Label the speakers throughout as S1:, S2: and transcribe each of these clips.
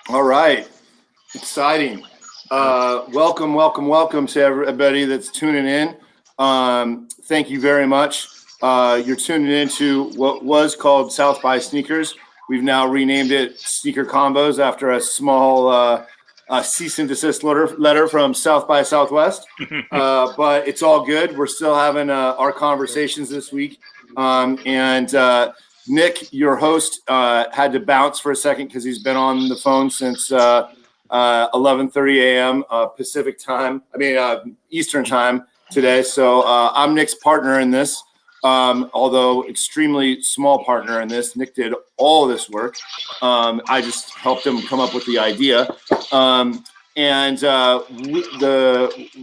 S1: All right. Exciting. Welcome to everybody that's tuning in. Thank you very much. You're tuning into what was called South by Sneakers. We've now renamed it Sneaker Combos after a small cease and desist letter from South by Southwest. But it's all good. We're still having our conversations this week. And Nick, your host, had to bounce for a second because he's been on the phone since 11:30 a.m. Pacific time. Eastern time today. So I'm Nick's partner in this, although extremely small partner in this. Nick did all of this work. I just helped him come up with the idea.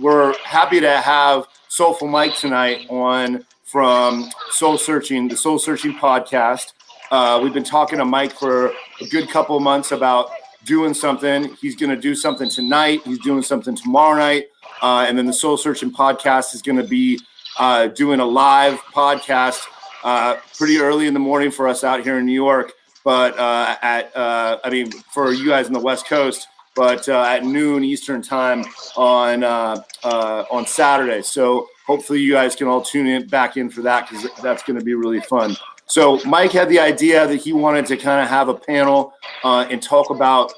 S1: We're happy to have Soleful Mike tonight on from the Soul Searching podcast. We've been talking to Mike for a good couple of months about doing something. He's going to do something tonight. He's doing something tomorrow night. And then the Soul Searching podcast is going to be doing a live podcast pretty early in the morning for us out here in New York. But for you guys on the West Coast, but at noon Eastern time on Saturday. So hopefully you guys can all tune in back in for that, because that's going to be really fun. So Mike had the idea that he wanted to kind of have a panel and talk about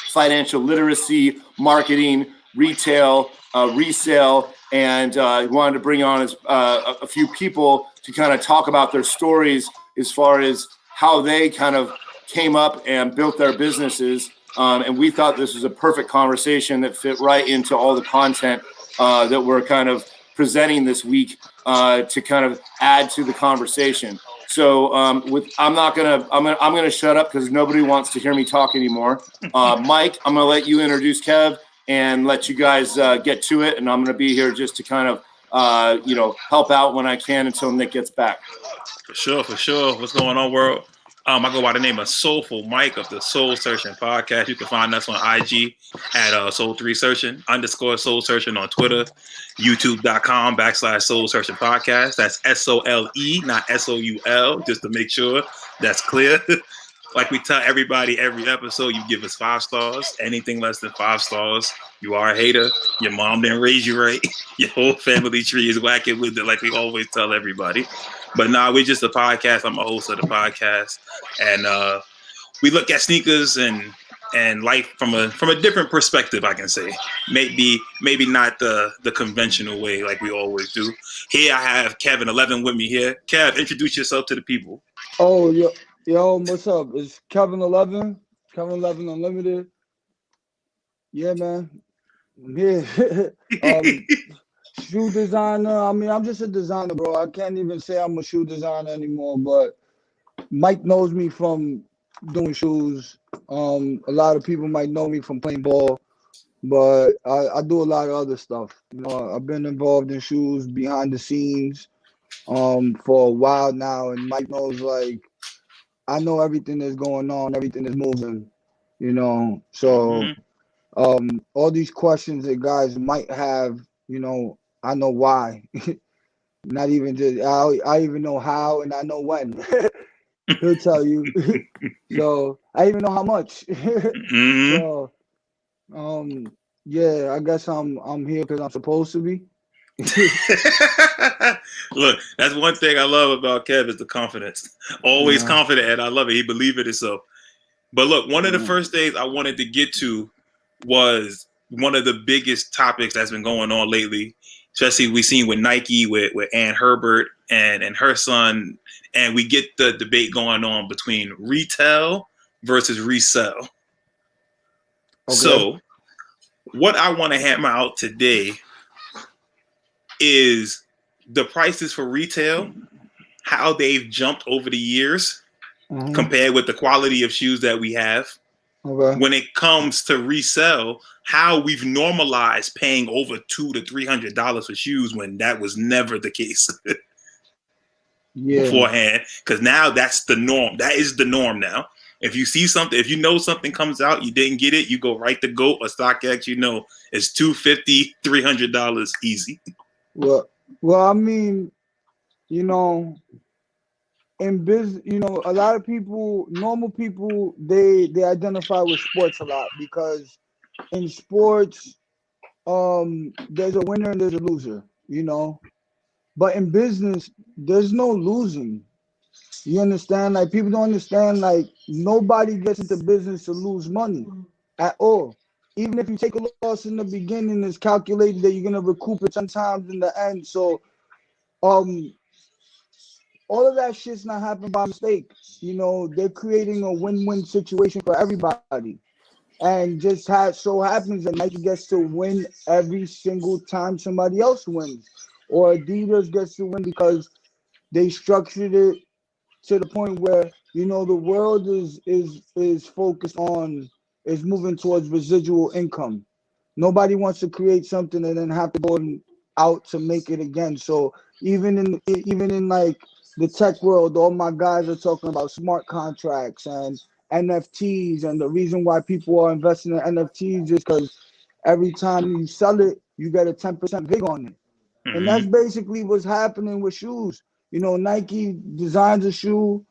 S1: financial literacy, marketing, retail, resale, and he wanted to bring on a few people to kind of talk about their stories as far as how they kind of came up and built their businesses. And we thought this was a perfect conversation that fit right into all the content that we're kind of presenting this week to kind of add to the conversation. So I'm gonna shut up because nobody wants to hear me talk anymore. Mike, I'm gonna let you introduce Kev and let you guys get to it, and I'm gonna be here just to kind of help out when I can until Nick gets back.
S2: For sure. What's going on, world? I go by the name of Soulful Mike of the Soul Searching podcast. You can find us on IG at Soul3Searching _Soul Searching on Twitter, YouTube.com/Soul Searching podcast. That's SOLE, not SOUL, just to make sure that's clear. Like we tell everybody every episode, you give us 5 stars. Anything less than 5 stars, you are a hater. Your mom didn't raise you right. Your whole family tree is whacking with it, like we always tell everybody. But we're just a podcast. I'm a host of the podcast, and we look at sneakers and life from a different perspective. I can say maybe not the conventional way like we always do. Here I have Kevin 11 with me here. Kev, introduce yourself to the people.
S3: Oh, yo, what's up? It's Kevin 11 Unlimited. Yeah, man. I'm here. Shoe designer. I'm just a designer, bro. I can't even say I'm a shoe designer anymore, but Mike knows me from doing shoes. A lot of people might know me from playing ball, but I do a lot of other stuff. I've been involved in shoes behind the scenes for a while now, and Mike knows, like, I know everything that's going on, everything is moving, so all these questions that guys might have, I know why. Not even just, I even know how, and I know when. He'll tell you. So I even know how much. So yeah, I guess I'm here because I'm supposed to be.
S2: Look, that's one thing I love about Kev is the confidence. Always confident, and I love it. He believes in himself. But look, one of the first things I wanted to get to was one of the biggest topics that's been going on lately, especially we've seen with Nike, with Ann Herbert and her son, and we get the debate going on between retail versus resell. Okay. So what I want to hammer out today is the prices for retail, how they've jumped over the years compared with the quality of shoes that we have. Okay. When it comes to resell, how we've normalized paying over $200 to $300 for shoes when that was never the case beforehand. Because now that's the norm. That is the norm now. If you see something, if you know something comes out, you didn't get it, you go right to GOAT or StockX. It's $250, $300 easy.
S3: Well, I mean, in business, you know, a lot of people, normal people, they identify with sports a lot because in sports, there's a winner and there's a loser, you know. But in business, there's no losing. You understand? Like people don't understand. Like nobody gets into business to lose money at all. Even if you take a loss in the beginning, it's calculated that you're gonna recoup it sometimes in the end. So, um, all of that shit's not happening by mistake. You know, they're creating a win-win situation for everybody. And just so happens that Nike gets to win every single time somebody else wins. Or Adidas gets to win because they structured it to the point where, you know, the world is focused on, is moving towards residual income. Nobody wants to create something and then have to go out to make it again. So even in like the tech world, all my guys are talking about smart contracts and NFTs, and the reason why people are investing in NFTs is because every time you sell it, you get a 10% vig on it. And
S2: Mm-hmm.
S3: that's basically what's happening with shoes. You know, Nike designs a shoe,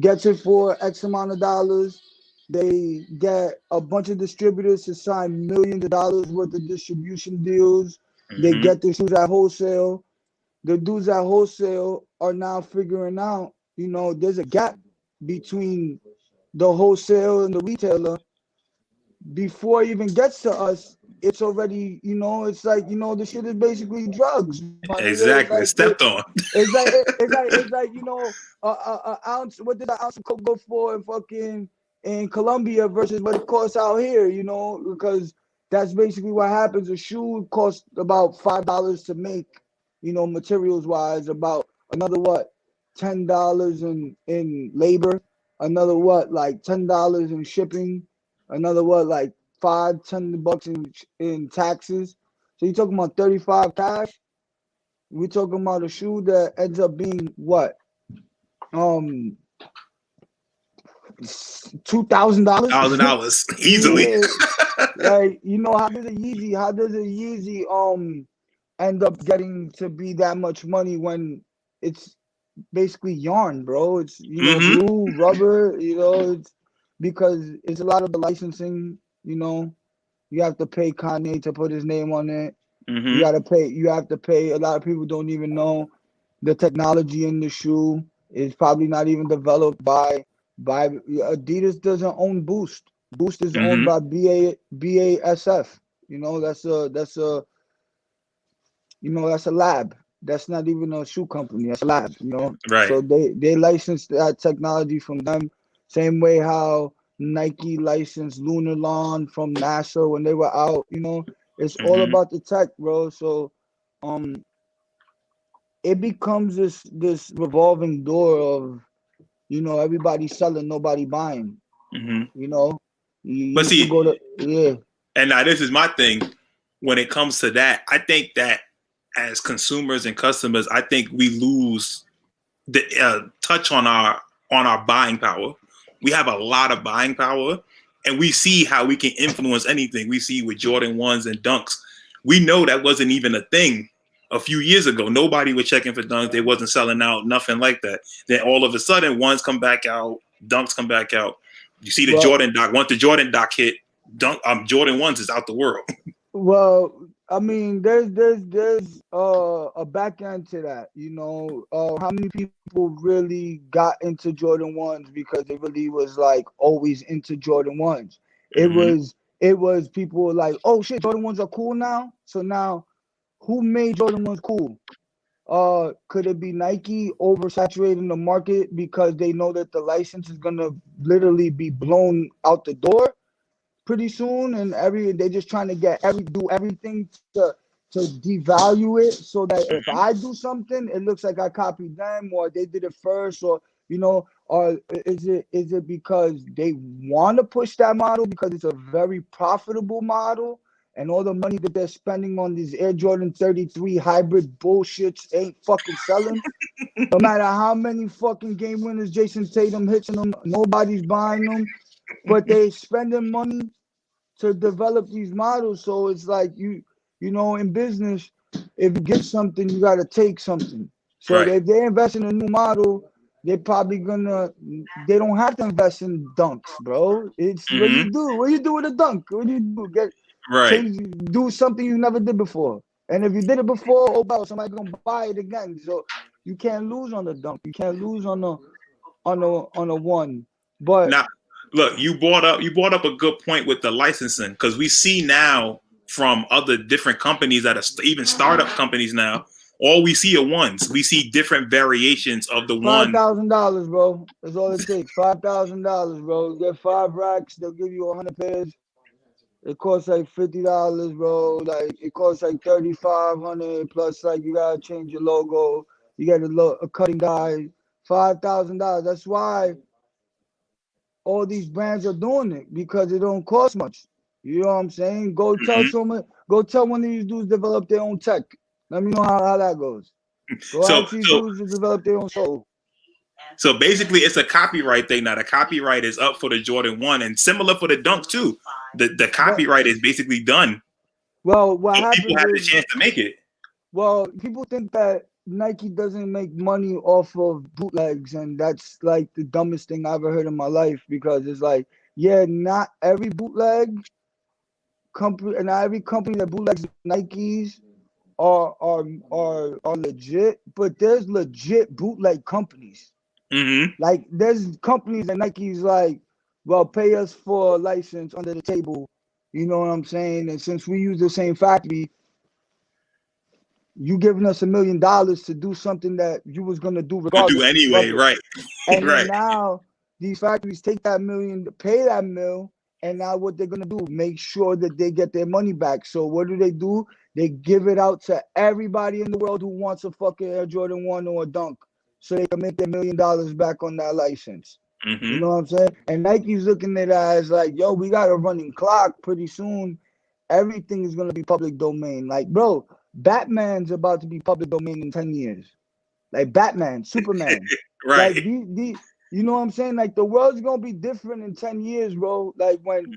S3: gets it for X amount of dollars. They get a bunch of distributors to sign millions of dollars worth of distribution deals. They
S2: Mm-hmm.
S3: get the shoes at wholesale. The dudes at wholesale are now figuring out, you know, there's a gap between the wholesale and the retailer. Before it even gets to us, it's already, you know, it's like, you know, the shit is basically drugs, my nigga. It's
S2: Exactly.
S3: like
S2: Stepped on.
S3: it's like you know, a ounce. What did an ounce of coke go for in fucking in Colombia versus what it costs out here? You know, because that's basically what happens. A shoe costs about $5 to make, you know, materials wise. About another what, $10 in labor. Another what, like $10 in shipping. Another what, like $5-10 in taxes. So you're talking about 35 cash. We're talking about a shoe that ends up being what? Um, $2,000.
S2: $1,000 easily.
S3: Yeah, like you know, how does a Yeezy end up getting to be that much money when it's basically yarn, bro? It's, you know,
S2: Mm-hmm.
S3: glue, rubber, you know, it's because it's a lot of the licensing, you know. You have to pay Kanye to put his name on it.
S2: Mm-hmm.
S3: You have to pay. A lot of people don't even know the technology in the shoe is probably not even developed by Adidas. Doesn't own Boost. Boost is owned
S2: Mm-hmm.
S3: by BASF. You know, that's a lab. That's not even a shoe company. That's a lab. You know,
S2: Right.
S3: so they licensed that technology from them. Same way how Nike licensed Lunar Lawn from NASA when they were out. You know, it's all
S2: Mm-hmm.
S3: about the tech, bro. So, um, it becomes this revolving door of, you know, everybody selling, nobody buying.
S2: Mm-hmm.
S3: You know,
S2: But
S3: you
S2: see,
S3: go to, yeah.
S2: and now this is my thing. When it comes to that, I think that as consumers and customers, I think we lose the touch on our buying power. We have a lot of buying power, and we see how we can influence anything. We see with Jordan 1s and dunks. We know that wasn't even a thing a few years ago. Nobody was checking for dunks. They wasn't selling out, nothing like that. Then all of a sudden, ones come back out, dunks come back out. You see the
S3: Well,
S2: Jordan doc. Once the Jordan doc hit, Jordan 1s is out the world.
S3: well, I mean, there's a back end to that. You know, how many people really got into Jordan ones because they really was like always into Jordan ones. It
S2: Mm-hmm.
S3: was it was people were like, oh shit, Jordan ones are cool now. So now, who made Jordan ones cool? Could it be Nike oversaturating the market because they know that the license is gonna literally be blown out the door pretty soon, and they just trying to do everything to devalue it so that if I do something, it looks like I copied them or they did it first, or you know, or is it because they want to push that model because it's a very profitable model, and all the money that they're spending on these Air Jordan 33 hybrid bullshits ain't fucking selling. No matter how many fucking game winners Jason Tatum hits in them, nobody's buying them, but they spending money to develop these models. So it's like you know, in business, if you get something, you got to take something. So
S2: Right.
S3: if they invest in a new model, they probably they don't have to invest in dunks, bro. It's what
S2: Mm-hmm.
S3: you do. What you do with a dunk? What do you do?
S2: Right.
S3: Do something you never did before. And if you did it before, oh well, somebody's gonna buy it again. So you can't lose on the dunk. You can't lose on a one. But
S2: Now, look, you brought up a good point with the licensing, because we see now from other different companies that are even startup companies now, all we see are ones. We see different variations of the one.
S3: $5,000, bro. That's all it takes. $5,000, bro. Get 5 racks. They'll give you 100 pairs. It costs like $50, bro. Like it costs like $3,500 plus. Like you gotta change your logo. You got a cutting die. $5,000. That's why all these brands are doing it, because it don't cost much. You know what I'm saying? Go tell someone. Go tell one of these dudes develop their own tech. Let me know how that goes. Go
S2: So,
S3: ask these dudes to develop their own soul.
S2: so basically, it's a copyright thing. Now, the copyright is up for the Jordan 1, and similar for the Dunk too. The copyright is basically done.
S3: Well, what
S2: So people
S3: happens
S2: have the
S3: is,
S2: chance to make it.
S3: well, people think that Nike doesn't make money off of bootlegs, and that's like the dumbest thing I ever heard in my life, because it's like, yeah, not every bootleg company and not every company that bootlegs Nikes are legit, but there's legit bootleg companies.
S2: Mm-hmm.
S3: Like there's companies that Nike's like, well, pay us for a license under the table. You know what I'm saying? And since we use the same factory, you giving us $1 million to do something that you was gonna do
S2: To do
S3: regardless.
S2: anyway,
S3: Fuck it.
S2: right?
S3: And then
S2: Right.
S3: now these factories take that million, pay that mill, and now what they're gonna do? Make sure that they get their money back. So what do? They give it out to everybody in the world who wants a fucking Air Jordan 1 or a dunk, so they can make their $1 million back on that license.
S2: Mm-hmm.
S3: You know what I'm saying? And Nike's looking at it as like, yo, we got a running clock pretty soon. Everything is gonna be public domain. Like, bro, Batman's about to be public domain in 10 years. Like Batman, Superman.
S2: Right.
S3: Like the you know what I'm saying? Like the world's gonna be different in 10 years, bro. Like when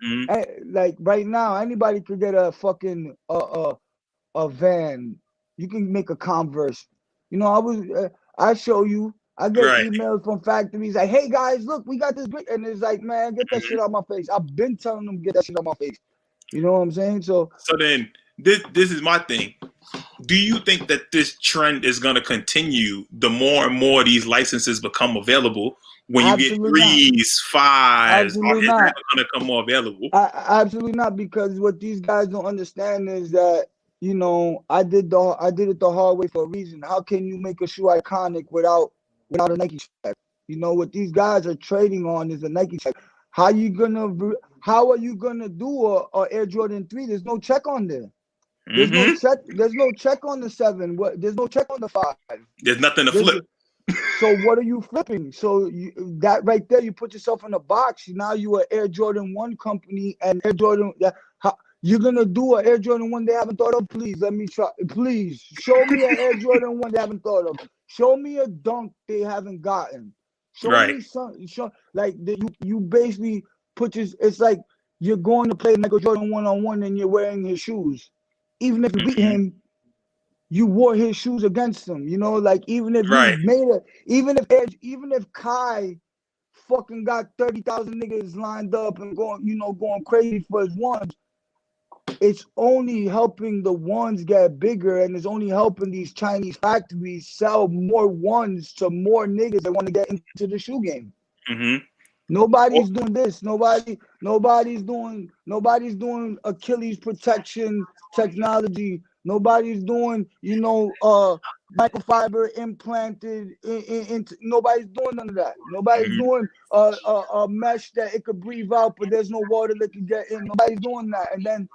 S3: like right now, anybody could get a fucking a van. You can make a Converse. You know, I show you. I get
S2: Right.
S3: emails from factories like, "Hey guys, look, we got this great," and it's like, "Man, get that shit out my face." I've been telling them get that shit out my face. You know what I'm saying? So
S2: then this is my thing. Do you think that this trend is going to continue the more and more these licenses become available? When you get 3s, 5s, it's never going to come more available.
S3: Absolutely not, because what these guys don't understand is that, you know, I did it the hard way for a reason. How can you make a shoe iconic without a Nike check? You know what these guys are trading on is a Nike check. How are you gonna do a Air Jordan 3? There's no check on there. There's no check. There's no check on the 7. There's no check on the 5.
S2: There's nothing to flip.
S3: So what are you flipping? So that right there, you put yourself in a box. Now you are Air Jordan 1 company, and Air Jordan. You're gonna do an Air Jordan 1 they haven't thought of? Please let me try. Please show me an Air Jordan 1 they haven't thought of. Show me a dunk they haven't gotten. Show me something. Like you basically it's like you're going to play Michael Jordan 1-on-1 and you're wearing his shoes. Even if you beat him, you wore his shoes against him. You know, like even if you made it, even if Kai fucking got 30,000 niggas lined up and going crazy for his ones, it's only helping the ones get bigger, and it's only helping these Chinese factories sell more ones to more niggas that want to get into the shoe game.
S2: Mm-hmm.
S3: Nobody's doing this. Nobody's doing Achilles protection technology. Nobody's doing, microfiber implanted into. Nobody's doing none of that. Nobody's doing a mesh that it could breathe out, but there's no water that can get in. Nobody's doing that. And then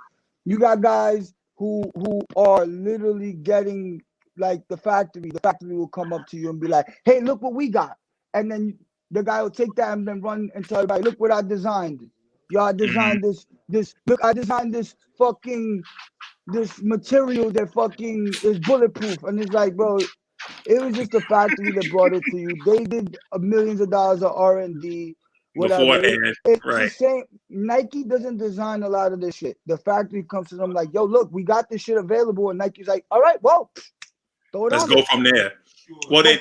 S3: you got guys who are literally getting like the factory. The factory will come up to you and be like, "Hey, look what we got," and then the guy will take that and then run and tell everybody, "Look what I designed. Y'all designed this. Look, I designed this material that fucking is bulletproof." And it's like, bro, it was just the factory that brought it to you. They did millions of dollars of R&D, whatever. It's the same. Nike doesn't design a lot of this shit. The factory comes to them like, "Yo, look, we got this shit available," and Nike's like, "All right, well, throw it on.
S2: Let's go from there." Well, then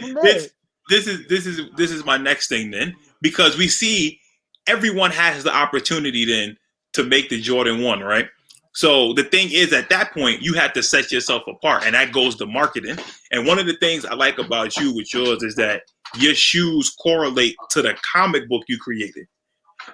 S2: this is my next thing then, because we see everyone has the opportunity then to make the Jordan 1, right? So the thing is, at that point, you have to set yourself apart, and that goes to marketing. And one of the things I like about you with yours is that your shoes correlate to the comic book you created.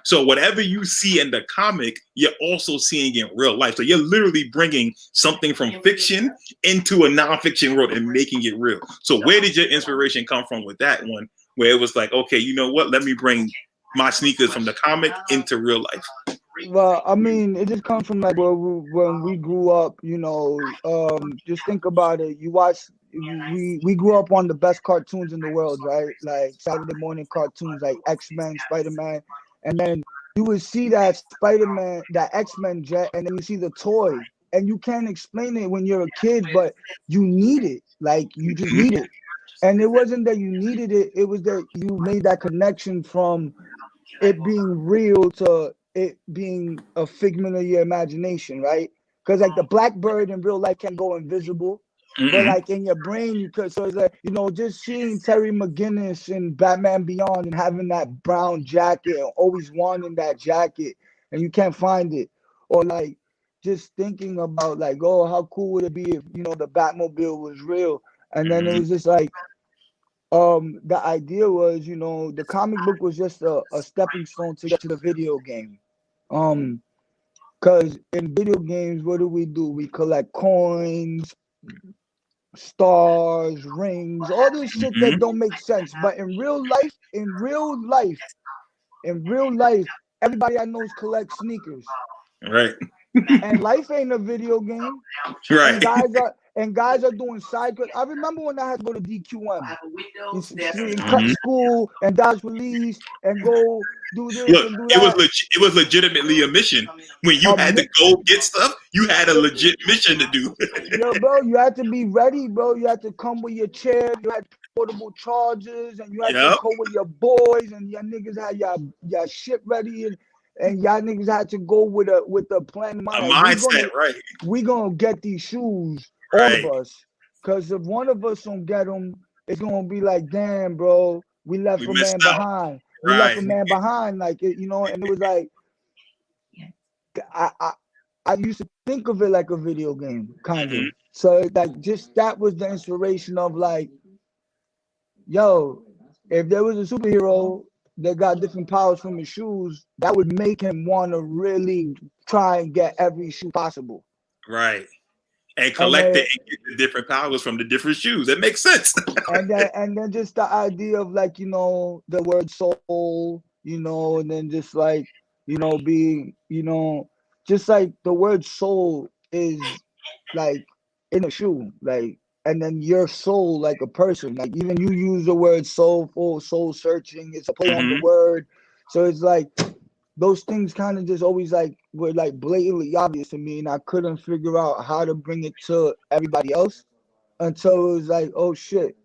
S2: So whatever you see in the comic, you're also seeing in real life. So you're literally bringing something from fiction into a nonfiction world and making it real. So where did your inspiration come from with that one, where it was like, okay, you know what? Let me bring my sneakers from the comic into real life.
S3: Well, I mean, it just comes from like when we grew up, just think about it. We grew up on the best cartoons in the world, right? Like Saturday morning cartoons like X-Men, Spider-Man. And then you would see that Spider-Man, that X-Men jet, and then you see the toy. And you can't explain it when you're a kid, but you need it. Like, you just need it. And it wasn't that you needed it. It was that you made that connection from it being real to it being a figment of your imagination, right? Because like the blackbird in real life can go invisible, but like in your brain you could. So it's like, just seeing Terry McGinnis in Batman Beyond and having that brown jacket and always wanting that jacket and you can't find it, or like just thinking about like, oh, how cool would it be if the Batmobile was real? And then it was just like, the idea was, the comic book was just a stepping stone to get to the video game. Because in video games, what do? We collect coins, stars, rings, all this shit that don't make sense. But in real life, everybody I know collects sneakers.
S2: Right.
S3: And life ain't a video game.
S2: Right.
S3: And guys are doing side quests. I remember when I had to go to DQM and cut school and dodge release and go do this
S2: Look,
S3: and do that.
S2: it was legitimately a mission. When you had to go get stuff, you had a legit mission to do.
S3: Yo, bro, you had to be ready, bro. You had to come with your chair. You had portable chargers, and you had to go with your boys, and your niggas had your shit ready, and y'all niggas had to go with a plan.
S2: Mindset, right?
S3: We gonna get these shoes, all of us, because if one of us don't get them, it's gonna be like, damn, bro, we left a man behind. We left a man behind, like it, and it was like, I used to think of it like a video game, kind of. So like, just that was the inspiration of like, yo, if there was a superhero that got different powers from his shoes, that would make him want to really try and get every shoe possible.
S2: Right. And collect it and get the different powers from the different shoes. That makes sense.
S3: and then just the idea of like, the word soul, and then just like, being, just like the word soul is like in a shoe, like, and then your soul, like a person, like even you use the word soulful, soul searching, it's a play on the word. So it's like those things kind of just always like were like blatantly obvious to me, and I couldn't figure out how to bring it to everybody else until it was like, oh shit,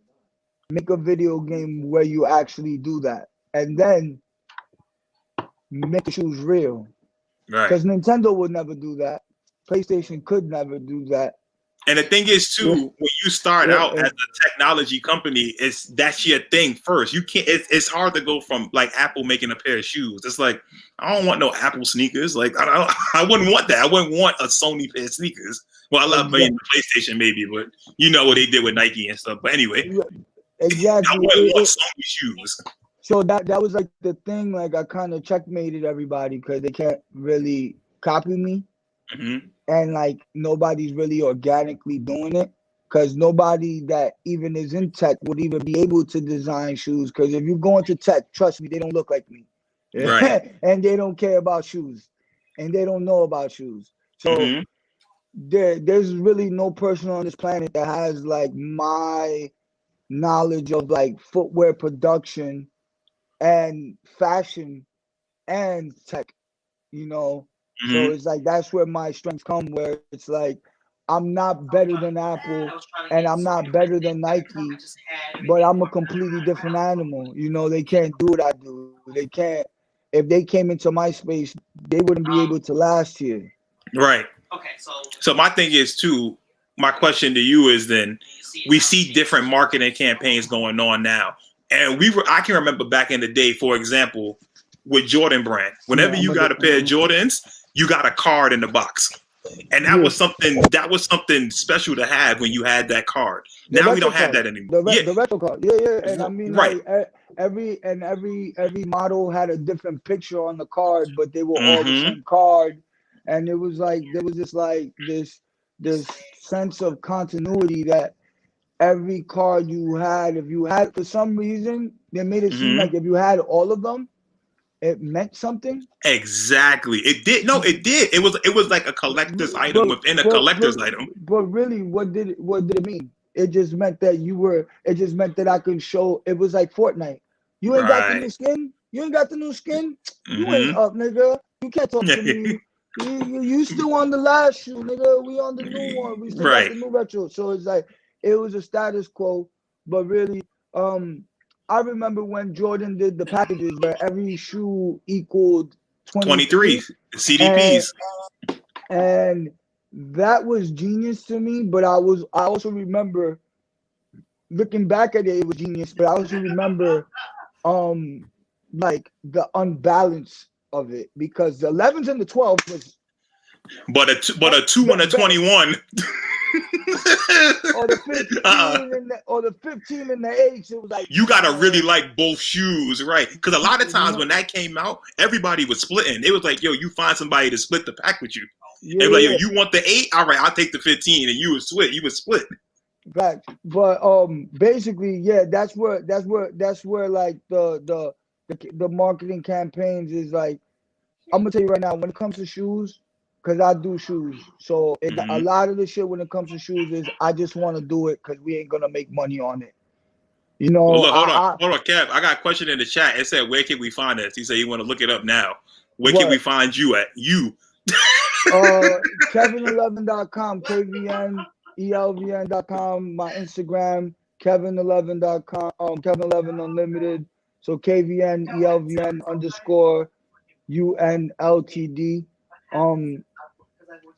S3: make a video game where you actually do that, and then make the shoes real. Right. Because Nintendo would never do that. PlayStation could never do that.
S2: And the thing is too, when you start out as a technology company, that's your thing first. You can't. It's hard to go from like Apple making a pair of shoes. It's like, I don't want no Apple sneakers. Like I wouldn't want that. I wouldn't want a Sony pair of sneakers. Well, I love PlayStation maybe, but you know what they did with Nike and stuff. But anyway,
S3: exactly.
S2: I wouldn't want Sony shoes.
S3: So that was like the thing. Like I kind of checkmated everybody because they can't really copy me. And like nobody's really organically doing it because nobody that even is in tech would even be able to design shoes. Because if you go into tech, trust me, they don't look like me. Right. And they don't care about shoes and they don't know about shoes. So there's really no person on this planet that has like my knowledge of like footwear production and fashion and tech, So it's like that's where my strengths come, where it's like I'm not better than Apple and I'm not better than Nike, but I'm a completely different animal. They can't do what I do. They can't. If they came into my space, they wouldn't be able to last here.
S2: Right. Okay. So my thing is too. My question to you is then, we see different marketing campaigns going on now. And I can remember back in the day, for example, with Jordan Brand, whenever you got a pair of Jordans, you got a card in the box. And that was something special to have when you had that card. Now we don't have that anymore.
S3: The retro card. Yeah. And I mean,
S2: right.
S3: like, every model had a different picture on the card, but they were all the same card. And it was like there was this sense of continuity that every card you had, if you had, for some reason, they made it seem like if you had all of them, it meant something.
S2: Exactly. It did. No, it did. It was like a collector's item within a collector's item.
S3: But really, what did it mean? It just meant that it just meant that I could show. It was like Fortnite. You ain't got the new skin? You ain't got the new skin? You ain't up, nigga. You can't talk to me. You still on the last shoe, nigga. We on the new one. We still got the new retro. So it's like, it was a status quo, but really, I remember when Jordan did the packages where every shoe equaled 23
S2: CDPs,
S3: and that was genius to me. But I also remember looking back at it, it was genius. But I also remember, like the unbalance of it, because the 11s and the 12s was,
S2: but a 2 and a 21.
S3: or the 15 and the 8s, it was like,
S2: you gotta really like both shoes, right? Because a lot of times when that came out, everybody was splitting. It was like, yo, you find somebody to split the pack with you. They were like, yo, you want the 8? All right, I'll take the 15, and you would split.
S3: Right. But basically, yeah, that's where like the marketing campaigns is like. I'm gonna tell you right now, when it comes to shoes, because I do shoes, so a lot of the shit when it comes to shoes is I just want to do it because we ain't gonna make money on it. You know.
S2: Well, look, hold on, Kev. I got a question in the chat. It said, "Where can we find this?" He said, "You want to look it up now." Where can we find you at? You.
S3: Kevin11.com, KVNELVN.com. My Instagram, Kevin11.com. Kevin11 Unlimited. So KVNELVN _ UNLTD.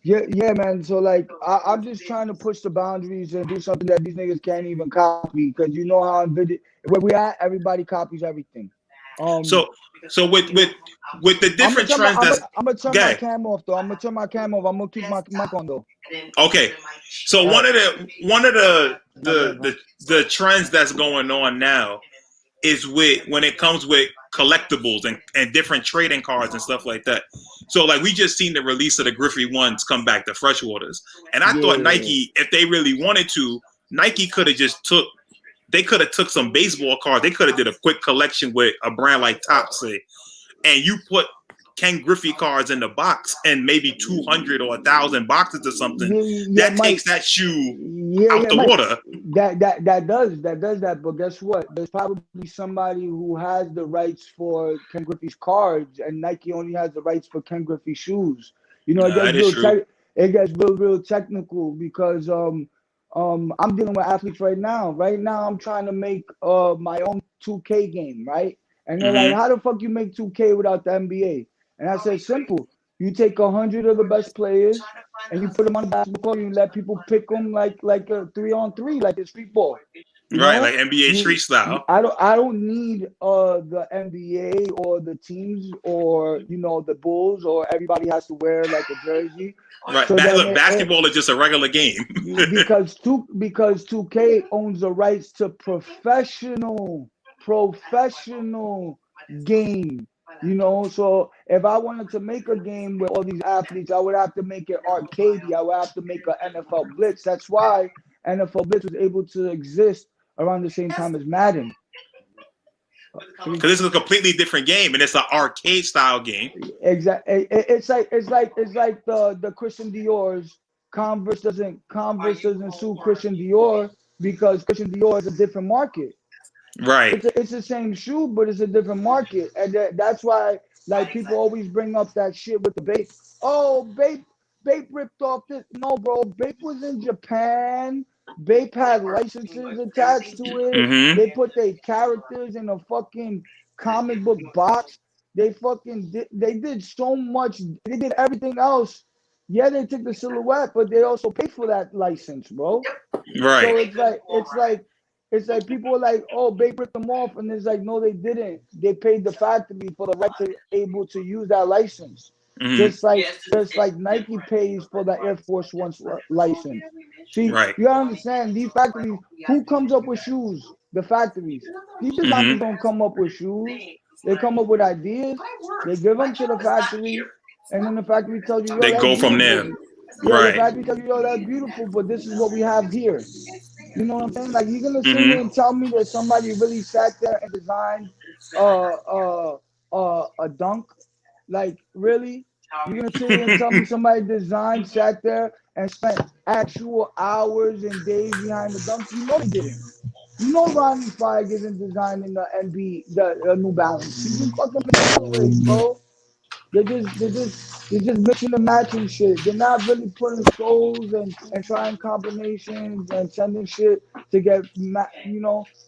S3: Yeah, man. So like, I'm just trying to push the boundaries and do something that these niggas can't even copy, because you know how where we at, everybody copies everything.
S2: So with the different trends,
S3: I'm gonna turn my cam off though. I'm gonna turn my cam off. I'm gonna keep my mic on though.
S2: Okay. So one of the trends that's going on now is when it comes with collectibles and different trading cards and stuff like that. So like, we just seen the release of the Griffey ones come back, the Freshwaters. And I thought Nike, if they really wanted to, Nike could have just took some baseball cards. They could have did a quick collection with a brand like Topps, say, and you put Ken Griffey cards in the box and maybe 200 or 1,000 boxes or something. That Mike, takes that shoe out the water.
S3: That does that. But guess what? There's probably somebody who has the rights for Ken Griffey's cards, and Nike only has the rights for Ken Griffey shoes. You know, it gets real technical, because I'm dealing with athletes right now. Right now, I'm trying to make my own 2K game, right? And they're like, how the fuck you make 2K without the NBA? And I said, simple. You take 100 of the best players and you put them on the basketball. You let people pick them like a 3-on-3, like a street ball.
S2: Right, like NBA street style.
S3: I don't need the NBA or the teams or the Bulls, or everybody has to wear like a jersey.
S2: Right. So look, basketball is just a regular game.
S3: because 2K owns the rights to professional game. So if I wanted to make a game with all these athletes, I would have to make it arcadey. I would have to make an NFL Blitz. That's why NFL Blitz was able to exist around the same time as Madden.
S2: Because this is a completely different game, and it's an arcade style game.
S3: Exactly. It's like the Christian Dior's. Converse doesn't sue Christian Dior because Christian Dior is a different market.
S2: Right.
S3: It's the same shoe, but it's a different market, and that's why like people always bring up that shit with the Bape. Oh, Bape ripped off this. No, bro. Bape was in Japan. Bape had licenses attached to it. They put their characters in a fucking comic book box. They did so much. They did everything else. Yeah, they took the silhouette, but they also paid for that license, bro.
S2: Right.
S3: So it's like people are like, oh, they ripped them off, and it's like, no, they didn't. They paid the factory for the right to able to use that license.
S2: Hmm.
S3: Just like Nike pays for the Air Force One license. See,
S2: Right.
S3: you gotta understand these factories. Who comes up with shoes? The factories. These
S2: Hmm.
S3: designers don't come up with shoes. They come up with ideas. They give them to the factory, and then the factory tells you, yo,
S2: They
S3: that's
S2: go from
S3: beautiful.
S2: there.
S3: Yeah, the
S2: Right.
S3: factory tells you, yo, that's beautiful, but this is what we have here. You know what I'm saying? Like, you're gonna sit
S2: Hmm.
S3: here and tell me that somebody really sat there and designed a dunk? Like, really? You're gonna sit here and tell me somebody designed, sat there, and spent actual hours and days behind the dunk? You know they didn't. You know Ronnie Fike isn't designing the the New Balance. He's just fucking colorways, bro. They're just mixing and matching shit. They're not really putting souls and trying combinations and sending shit to get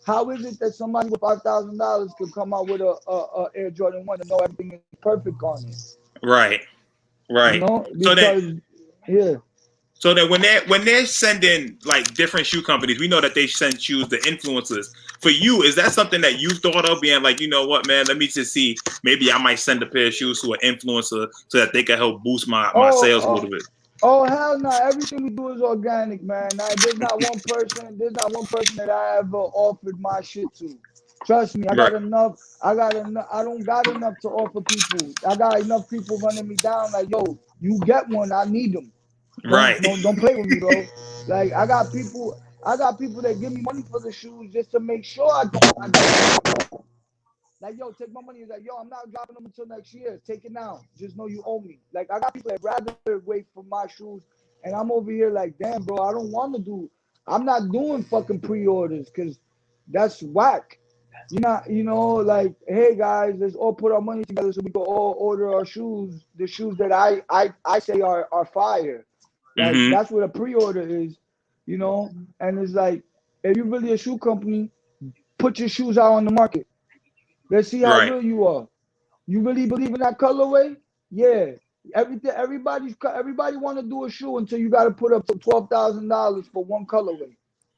S3: how is it that somebody with $5,000 could come out with a Air Jordan 1 and know everything is perfect on it?
S2: Right. Right. So then,
S3: Because yeah.
S2: so that when they're sending like different shoe companies, we know that they send shoes to influencers. For you, is that something that you thought of being like, you know what, man, let me just see, maybe I might send a pair of shoes to an influencer so that they can help boost my sales a little bit.
S3: Oh hell no! Everything we do is organic, man. There's not one person. There's not one person that I ever offered my shit to. Trust me, I got
S2: Right.
S3: enough. I got enough. I don't got enough to offer people. I got enough people running me down. Like, yo, you get one. I need them. Don't
S2: Right.
S3: don't don't play with me, bro. Like, I got people. I got people that give me money for the shoes just to make sure I don't. Like, yo, take my money. He's like, yo, I'm not dropping them until next year. Take it now. Just know you owe me. Like, I got people that rather wait for my shoes, and I'm over here like, damn, bro, I don't want to do. I'm not doing fucking pre-orders because that's whack. Like, hey guys, let's all put our money together so we can all order our shoes, the shoes that I say are fire. Like,
S2: Hmm.
S3: that's what a pre-order is. And it's like, if you're really a shoe company, put your shoes out on the market. Let's see how
S2: Right.
S3: real you are. You really believe in that colorway? Yeah. Everybody want to do a shoe until you got to put up to $12,000 for one colorway.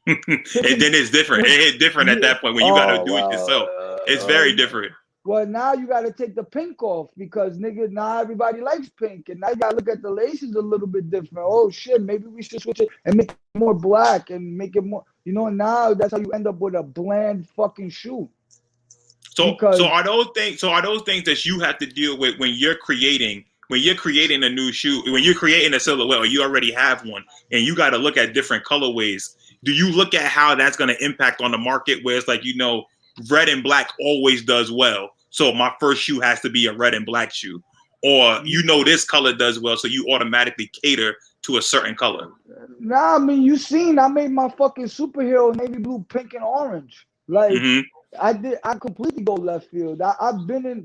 S2: And then it's different. It's different at
S3: Yeah.
S2: that point when you got to
S3: Oh
S2: do it yourself. It's
S3: well.
S2: very different.
S3: Well, now you got to take the pink off because nigga, now everybody likes pink, and now you got to look at the laces a little bit different. Oh shit, maybe we should switch it and make it more black and make it more. Now that's how you end up with a bland fucking shoe.
S2: So
S3: Because
S2: are those things? So are those things that you have to deal with when you're creating a new shoe, when you're creating a silhouette, or you already have one, and you got to look at different colorways? Do you look at how that's going to impact on the market? Where it's like, red and black always does well, so my first shoe has to be a red and black shoe, or this color does well, so you automatically cater to a certain color.
S3: Nah, I mean, I made my fucking superhero navy blue, pink, and orange. Like,
S2: Hmm.
S3: I completely go left field.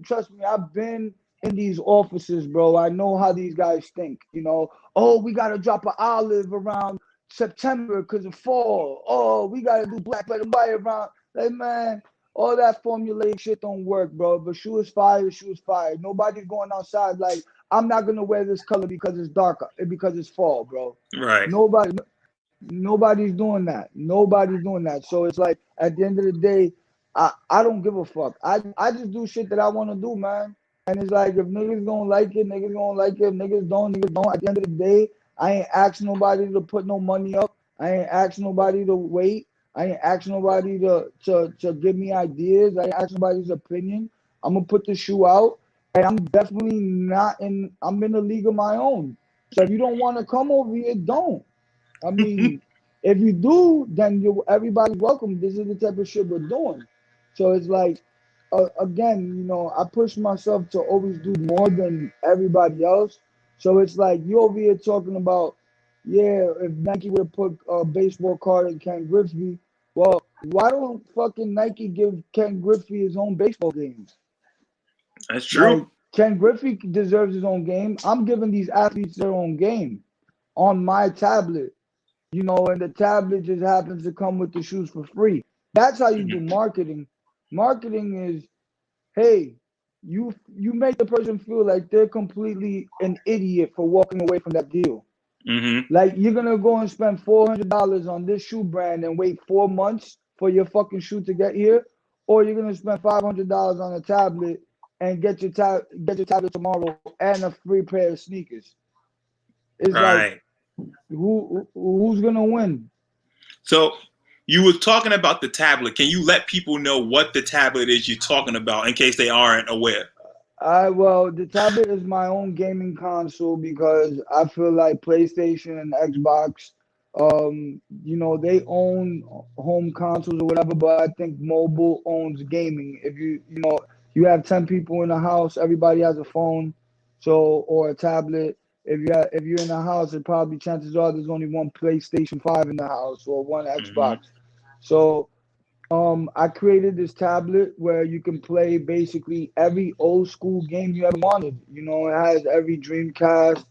S3: Trust me, I've been in these offices, bro. I know how these guys think. Oh, we got to drop an olive around September because of fall. Oh, we got to do black, red, and white around. Like, man, all that formulaic shit don't work, bro. But shoe is fire, shoe is fire. Nobody's going outside like, I'm not going to wear this color because it's darker, because it's fall, bro.
S2: Right.
S3: Nobody's doing that. Nobody's doing that. So it's like, at the end of the day, I don't give a fuck. I just do shit that I want to do, man. And it's like, if niggas gonna like it, niggas gonna like it. If niggas don't, niggas don't. At the end of the day, I ain't asking nobody to put no money up. I ain't asking nobody to wait. I ain't asking nobody to give me ideas. I ain't asking nobody's opinion. I'm gonna put the shoe out, and I'm definitely I'm in a league of my own. So if you don't want to come over here, don't. I mean, if you do, then everybody's welcome. This is the type of shit we're doing. So it's like, again, I push myself to always do more than everybody else. So it's like, you over here talking about, yeah, if Nike would have put a baseball card in Ken Griffey, well, why don't fucking Nike give Ken Griffey his own baseball games?
S2: That's true.
S3: Like, Ken Griffey deserves his own game. I'm giving these athletes their own game on my tablet. And the tablet just happens to come with the shoes for free. That's how you do marketing. Marketing is, hey, you make the person feel like they're completely an idiot for walking away from that deal.
S2: Mm-hmm.
S3: Like, you're gonna go and spend $400 on this shoe brand and wait 4 months for your fucking shoe to get here, or you're gonna spend $500 on a tablet and get your tablet tomorrow and a free pair of sneakers. It's like
S2: Right.
S3: who's gonna win?
S2: So you were talking about the tablet. Can you let people know what the tablet is you're talking about in case they aren't aware?
S3: Well, the tablet is my own gaming console because I feel like PlayStation and Xbox, they own home consoles or whatever, but I think mobile owns gaming. If you have 10 people in a house, everybody has a phone, or a tablet. If you're in a house, it probably chances are there's only one PlayStation 5 in the house or one
S2: Mm-hmm.
S3: Xbox. So I created this tablet where you can play basically every old school game you ever wanted. It has every Dreamcast,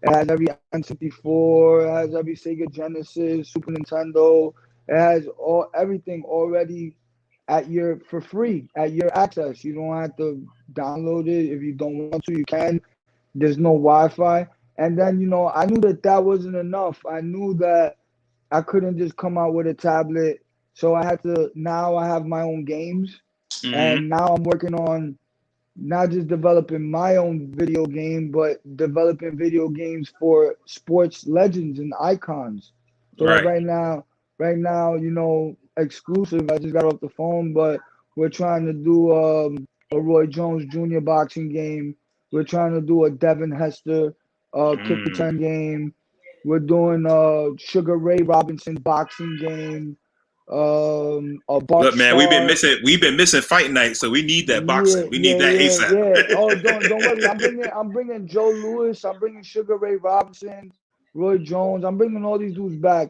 S3: it has every N64, it has every Sega Genesis, Super Nintendo. It has everything already for free at your access. You don't have to download it if you don't want to. You can. There's no Wi-Fi. And then I knew that wasn't enough. I knew that I couldn't just come out with a tablet. So now I have my own games.
S2: Mm-hmm.
S3: And now I'm working on not just developing my own video game, but developing video games for sports legends and icons. So like
S2: Right.
S3: right now, exclusive. I just got off the phone, but we're trying to do a Roy Jones Jr. boxing game. We're trying to do a Devin Hester kick return game. We're doing Sugar Ray Robinson boxing game. A Bart
S2: Look, man, we've been
S3: Starr.
S2: missing fight night, so we need that
S3: Yeah,
S2: boxing. We need
S3: yeah,
S2: that
S3: yeah,
S2: ASAP.
S3: yeah. Oh, don't worry. I'm bringing Joe Louis. I'm bringing Sugar Ray Robinson, Roy Jones. I'm bringing all these dudes back.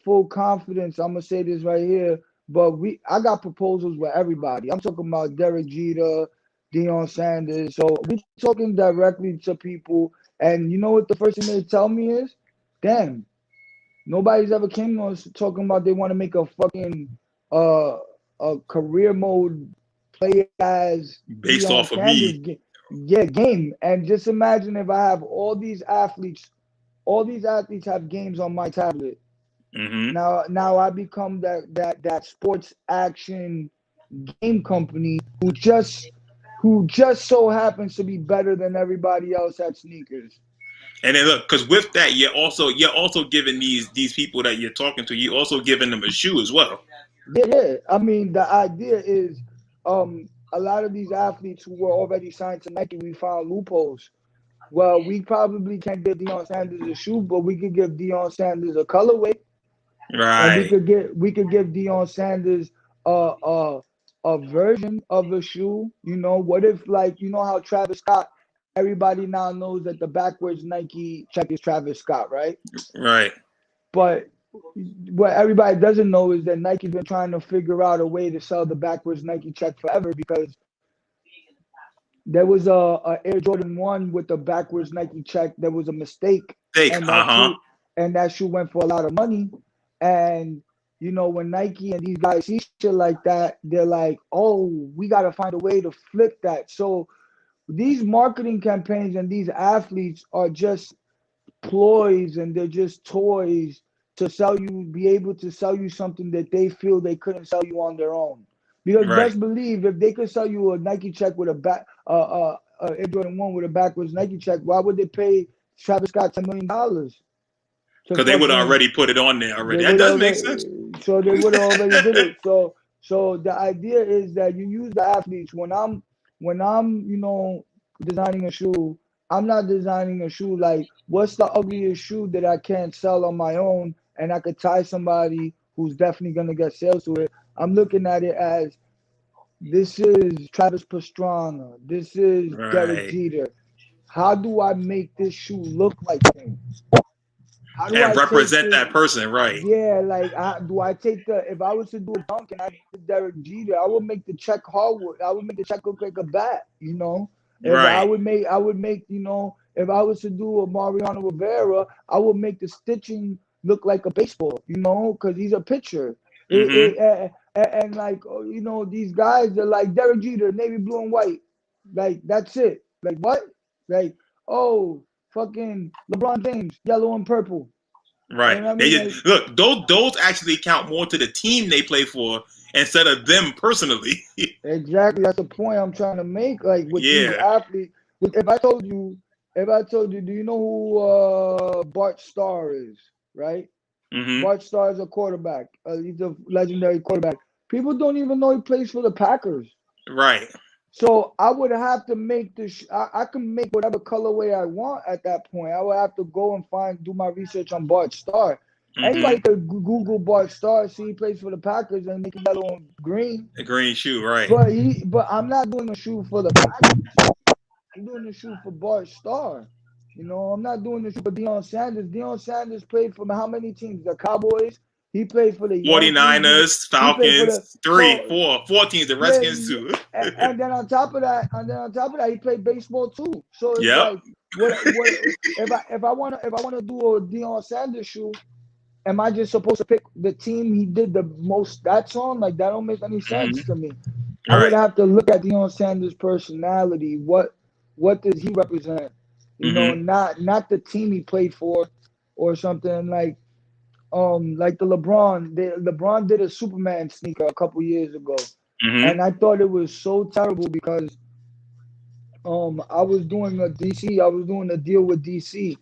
S3: Full confidence. I'm gonna say this right here. But I got proposals with everybody. I'm talking about Derek Jeter, Deion Sanders. So we talking directly to people. And you know what the first thing they tell me is, damn, nobody's ever came to us talking about they want to make a fucking uh a career mode play as
S2: Based
S3: Deion
S2: off of me.
S3: Sanders game. And just imagine if I have all these athletes have games on my tablet.
S2: Mm-hmm.
S3: Now I become that sports action game company who just so happens to be better than everybody else at sneakers.
S2: And then look, because with that, you're also giving these people that you're talking to, you're also giving them a shoe as well.
S3: Yeah. I mean, the idea is, a lot of these athletes who were already signed to Nike, we found loopholes. Well, we probably can't give Deion Sanders a shoe, but we could give Deion Sanders a colorway, and we
S2: Right.
S3: could give Deion Sanders a a version of a shoe. What if, like, how Travis Scott, everybody now knows that the backwards Nike check is Travis Scott, right?
S2: Right.
S3: But what everybody doesn't know is that Nike's been trying to figure out a way to sell the backwards Nike check forever, because there was a Air Jordan 1 with the backwards Nike check. There was a mistake,
S2: Take.
S3: and
S2: Uh-huh.
S3: that shoe went for a lot of money. And when Nike and these guys see shit like that, they're like, "Oh, we got to find a way to flip that." So these marketing campaigns and these athletes are just ploys, and they're just toys to be able to sell you something that they feel they couldn't sell you on their own. Because
S2: Right.
S3: best believe, if they could sell you a Nike check with a back, Air Jordan 1 with a backwards Nike check, why would they pay Travis Scott $10 million to
S2: Because they would have
S3: fucking?
S2: already put it on there
S3: They
S2: already. That
S3: would
S2: does make sense.
S3: they would have already did it. So the idea is that you use the athletes. When I'm designing a shoe, I'm not designing a shoe like, what's the ugliest shoe that I can't sell on my own and I could tie somebody who's definitely gonna get sales to it. I'm looking at it as, this is Travis Pastrana, this is Derek
S2: Right.
S3: Jeter. How do I make this shoe look like him? How do
S2: And
S3: I take
S2: represent
S3: this?
S2: that person. Right.
S3: Yeah, like, do I take if I was to do a dunk and I did Derek Jeter, I would make the check hardwood. I would make the check look like a bat. If I
S2: Right.
S3: would make, if I was to do a Mariano Rivera, I would make the stitching look like a baseball. Because he's a pitcher.
S2: Mm-hmm.
S3: And like, these guys are like Derek Jeter, navy blue and white. Like, that's it. Like, what? Like, oh, fucking LeBron James, yellow and purple.
S2: Right.
S3: You know what I
S2: They
S3: mean?
S2: just, look, those actually count more to the team they play for instead of them personally.
S3: Exactly. That's the point I'm trying to make. Like with these
S2: Yeah.
S3: athletes, if I told you, do you know who Bart Starr is? Right?
S2: Mm-hmm.
S3: Bart Starr is a quarterback. He's a legendary quarterback. People don't even know he plays for the Packers.
S2: Right.
S3: So I would have to make I can make whatever colorway I want at that point. I would have to go and do my research on Bart Starr.
S2: Mm-hmm.
S3: Anybody could Google Bart Starr, see he plays for the Packers and make it yellow and green.
S2: A green shoe, right.
S3: But I'm not doing a shoe for the Packers. I'm doing the shoe for Bart Starr. You know, I'm not doing the shoe for Deion Sanders. Deion Sanders played for how many teams? The Cowboys. He played for the Yankees.
S2: 49ers,
S3: He played for the
S2: Falcons, 3, 4, 4 teams, the
S3: yeah,
S2: Redskins too.
S3: and then on top of that, he played baseball too. So it's
S2: Yep.
S3: like, what if I wanna do a Deion Sanders shoe? Am I just supposed to pick the team he did the most stats on? Like that don't make any
S2: Mm-hmm.
S3: sense to me. I would
S2: Right.
S3: have to look at Deion Sanders' personality. What does he represent? You know,
S2: Mm-hmm.
S3: not the team he played for, or something like the LeBron did a Superman sneaker a couple years ago,
S2: Mm-hmm.
S3: and I thought it was so terrible because I was doing a deal with DC.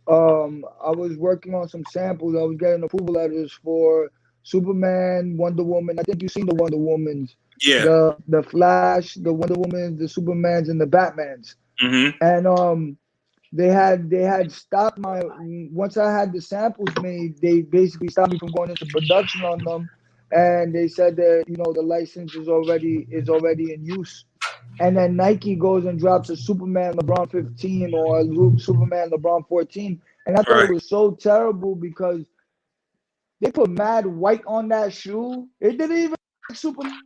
S3: I was working on some samples. I was getting approval letters for Superman, Wonder Woman. I think you've seen the Wonder Womans,
S2: Yeah.
S3: the Flash, the Wonder Womans, the Supermans, and the Batmans.
S2: Mm-hmm.
S3: And they had stopped my once I had the samples made. They basically stopped me from going into production on them, and they said that the license is already in use. And then Nike goes and drops a Superman LeBron 15 or a Superman LeBron 14. And I thought it
S2: Right.
S3: was so terrible because they put mad white on that shoe. It didn't even look Superman.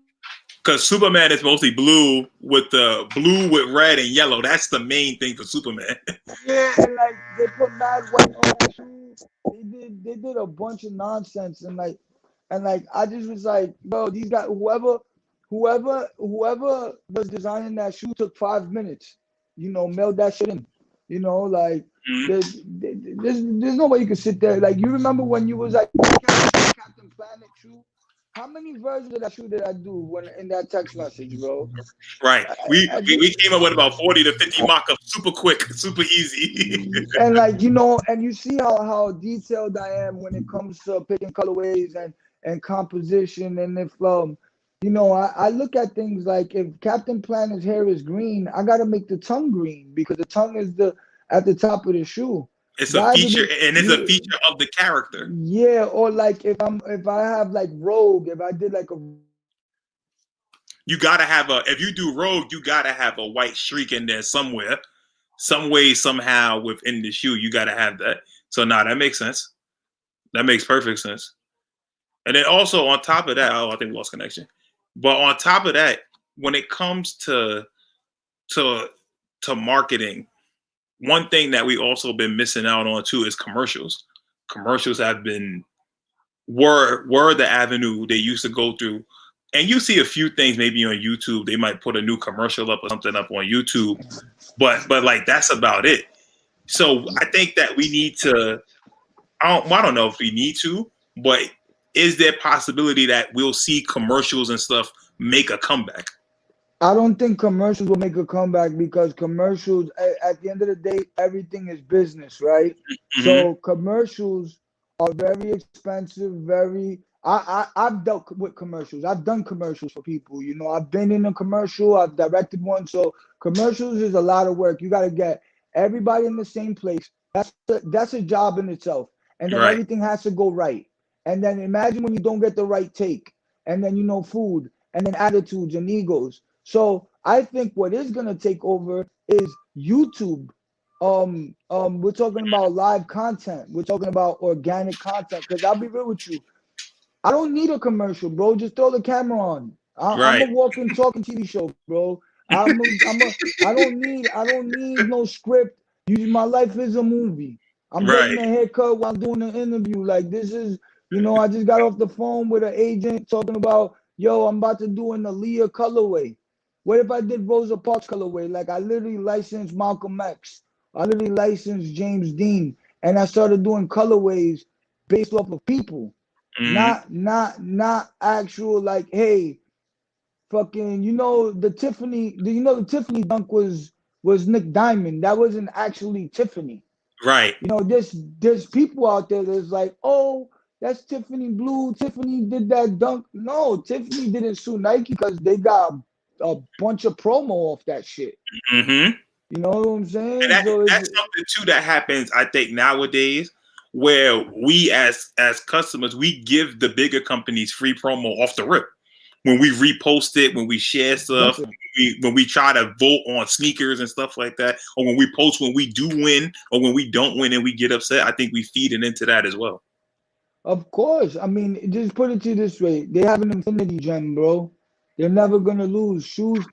S2: Because Superman is mostly blue with red and yellow. That's the main thing for Superman.
S3: Yeah, and like they put mad white on that shoe. They did a bunch of nonsense and I just was like, bro, these guys, whoever was designing that shoe took 5 minutes. Mailed that shit in. Like
S2: Mm-hmm.
S3: there's no way you could sit there. Like you remember when you was like Captain Planet shoe? How many versions of that shoe did I do when in that text message, bro?
S2: Right. We
S3: Just,
S2: came up with about 40 to 50 mock-ups super quick, super easy.
S3: and and you see how detailed I am when it comes to picking colorways and composition. And if I look at things like if Captain Planet's hair is green, I gotta make the tongue green because the tongue is at the top of the shoe.
S2: It's a
S3: Guys
S2: feature, and it's a feature of the character.
S3: yeah, or like if I have like Rogue, if I did like a
S2: You gotta have if you do Rogue, you gotta have a white streak in there somewhere, some way, somehow within the shoe. You gotta have that. So that makes sense. That makes perfect sense. And then also on top of that, I think we lost connection. But on top of that, when it comes to marketing, one thing that we also been missing out on too is commercials. Commercials were the avenue they used to go through. And you see a few things maybe on YouTube. They might put a new commercial up or something up on YouTube, but like that's about it. So I think that we need to. I don't know if we need to, but is there possibility that we'll see commercials and stuff make a comeback?
S3: I don't think commercials will make a comeback because commercials, at the end of the day, everything is business, right?
S2: Mm-hmm.
S3: So commercials are very expensive. I've dealt with commercials. I've done commercials for people. I've been in a commercial. I've directed one. So commercials is a lot of work. You got to get everybody in the same place. That's a job in itself. And then
S2: Right.
S3: everything has to go right. And then imagine when you don't get the right take. And then food. And then attitudes and egos. So I think what is gonna take over is YouTube. We're talking about live content. We're talking about organic content. Because I'll be real with you, I don't need a commercial, bro. Just throw the camera on. I'm a walking, talking TV show, bro. I don't need no script. My life is a movie. I'm getting a haircut while doing an interview. Like this is, I just got off the phone with an agent talking about, yo, I'm about to do an Aaliyah colorway. What if I did Rosa Parks colorway? Like I literally licensed Malcolm X. I literally licensed James Dean. And I started doing colorways based off of people,
S2: Mm-hmm.
S3: not actual like, hey, fucking, the Tiffany dunk was Nick Diamond. That wasn't actually Tiffany.
S2: Right.
S3: There's people out there that's like, oh, that's Tiffany Blue. Tiffany did that dunk. No, Tiffany didn't sue Nike because they got a bunch of promo off that shit.
S2: Mm-hmm.
S3: You know what I'm
S2: And
S3: saying? So
S2: that's something too that happens, I think, nowadays, where we as customers, we give the bigger companies free promo off the rip. When we repost it, when we share stuff, when we try to vote on sneakers and stuff like that, or when we post when we do win or when we don't win and we get upset, I think we feed it into that as well.
S3: Of course. I mean, just put it to you this way. They have an infinity gem, bro. They're never gonna lose. Shoes,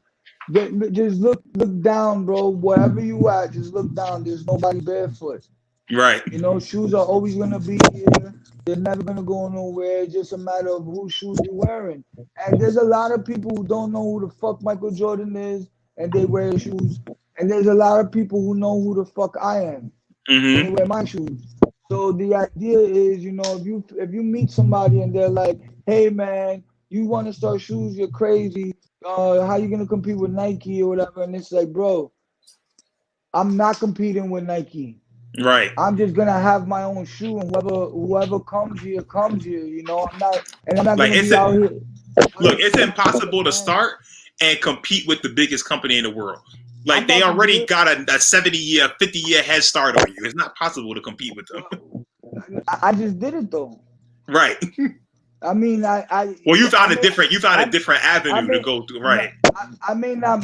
S3: just look down, bro. Wherever you at, just look down. There's nobody barefoot.
S2: Right.
S3: Shoes are always gonna be here. They're never gonna go nowhere. It's just a matter of whose shoes you're wearing. And there's a lot of people who don't know who the fuck Michael Jordan is, and they wear shoes. And there's a lot of people who know who the fuck I am, and they wear my shoes. So the idea is, if you meet somebody and they're like, hey man, you want to start shoes, you're crazy. How you gonna compete with Nike or whatever? And it's like, bro, I'm not competing with Nike.
S2: Right.
S3: I'm just gonna have my own shoe, and whoever comes here comes here. I'm not
S2: Like
S3: gonna be out here.
S2: Look, it's impossible to start and compete with the biggest company in the world. Like they already got a 70-year, 50-year head start on you. It's not possible to compete with them.
S3: I just did it though.
S2: Right.
S3: I mean,
S2: well, you found a different avenue to go to. Right.
S3: I may not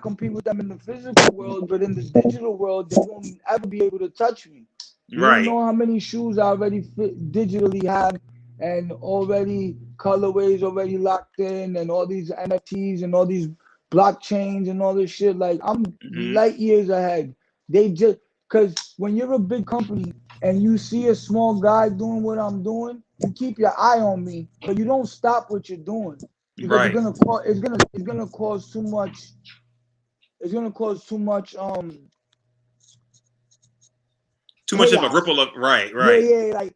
S3: compete with them in the physical world, but in the digital world, they won't ever be able to touch me. You don't know how many shoes I already digitally have, and already colorways already locked in, and all these NFTs and all these blockchains and all this shit. Like, I'm light years ahead. They just, because when you're a big company and you see a small guy doing what I'm doing, you keep your eye on me, but you don't stop what you're doing, because it's gonna cause too much. It's gonna cause too much
S2: too much of a ripple of right.
S3: Yeah, like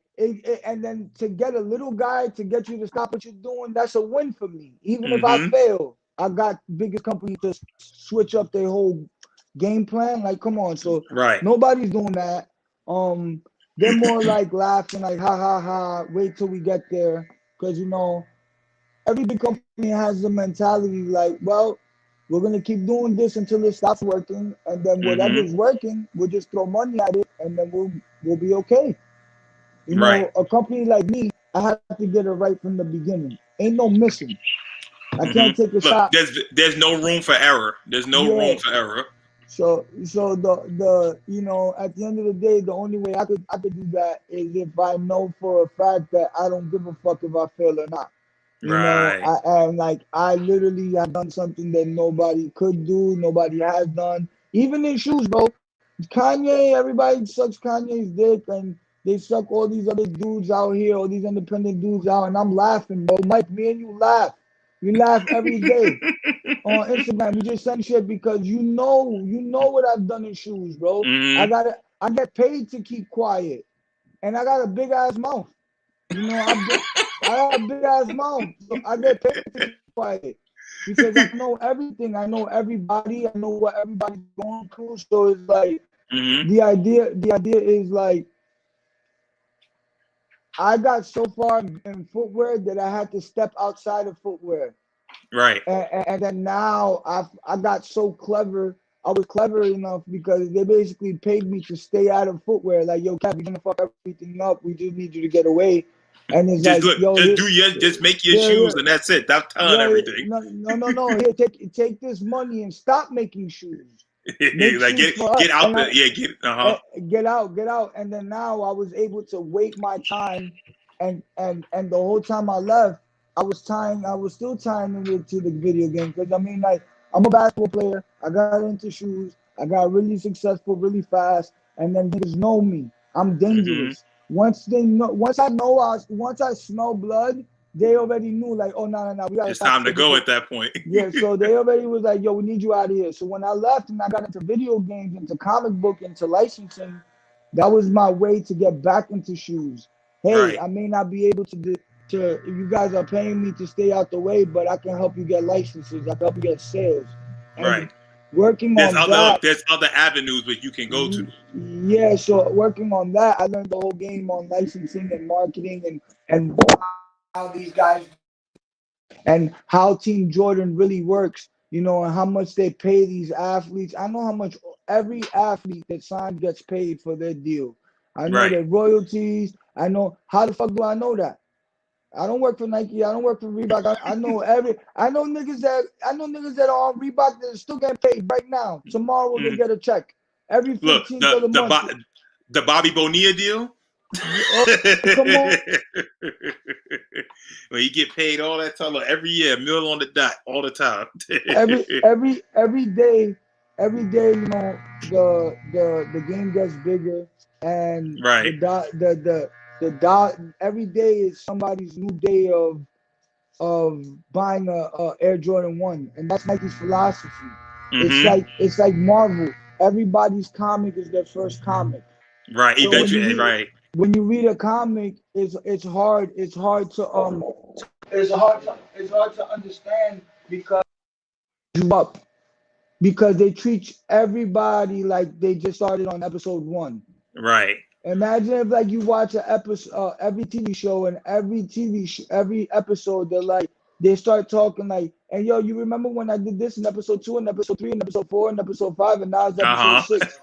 S3: and then to get a little guy to get you to stop what you're doing, that's a win for me. Even if I fail, I got biggest company to switch up their whole game plan. Like, come on, so nobody's doing that. They're more like laughing, like ha ha ha. Wait till we get there, because every big company has the mentality like, well, we're gonna keep doing this until it stops working, and then whatever's working, we'll just throw money at it, and then we'll be okay. A company like me, I have to get it right from the beginning. Ain't no missing. I can't take a shot.
S2: There's no room for error. There's no room for error.
S3: So the at the end of the day, the only way I could do that is if I know for a fact that I don't give a fuck if I fail or not. I literally have done something that nobody could do, nobody has done. Even in shoes, bro. Kanye, everybody sucks Kanye's dick, and they suck all these other dudes out here, all these independent dudes out, and I'm laughing, bro. Mike, me and you laugh. We laugh every day on Instagram. We just send shit because you know what I've done in shoes, bro. I get paid to keep quiet, and I got a big ass mouth. I got a big ass mouth, so I get paid to keep quiet because I know everything. I know everybody. I know what everybody's going through. So it's like the idea is like, I got so far in footwear that I had to step outside of footwear.
S2: Right.
S3: And then now I got so clever. I was clever enough because they basically paid me to stay out of footwear. Like, yo, Cap, you're gonna fuck everything up. We just need you to get away. And it's just like, yo,
S2: just make your shoes, and that's it. That's done everything.
S3: No. Here, take this money and stop making shoes.
S2: Like get out there. Yeah,
S3: get out. And then now I was able to wait my time, and the whole time I left, I was still tying it to the video game, because I mean, like, I'm a basketball player. I got into shoes. I got really successful really fast, and then niggas know me. I'm dangerous. Once I smell blood, they already knew, like, oh, no, we gotta.
S2: It's time to go at that point.
S3: Yeah, so they already was like, yo, we need you out of here. So when I left and I got into video games, into comic book, into licensing, that was my way to get back into shoes. hey, I may not be able to you guys are paying me to stay out the way, but I can help you get licenses. I can help you get sales. And working
S2: there's
S3: on that,
S2: there's other avenues that you can go to.
S3: Yeah, so working on that, I learned the whole game on licensing and marketing and how these guys and how Team Jordan really works, you know, and how much they pay these athletes. I know how much every athlete that signs gets paid for their deal. I know their royalties. I know how the fuck do I know that? I don't work for Nike. I don't work for Reebok. I know niggas that are on Reebok that are still getting paid right now. Tomorrow they get a check. Every 15th of the month.
S2: The Bobby Bonilla deal.
S3: Come on.
S2: Well, you get paid all that time, every year, $1 on the dot, all the time.
S3: every day, you know, the game gets bigger, and the dot every day is somebody's new day of buying a Air Jordan 1, and that's Nike's philosophy. It's like Marvel. Everybody's comic is their first comic.
S2: Right,
S3: so
S2: eventually,
S3: when you read a comic, it's hard to understand because they treat everybody like they just started on episode 1.
S2: Right.
S3: Imagine if like you watch an episode, every TV show, and every episode they start talking like, and yo, you remember when I did this in episode 2, and episode 3, and episode 4, and episode 5, and now it's episode 6.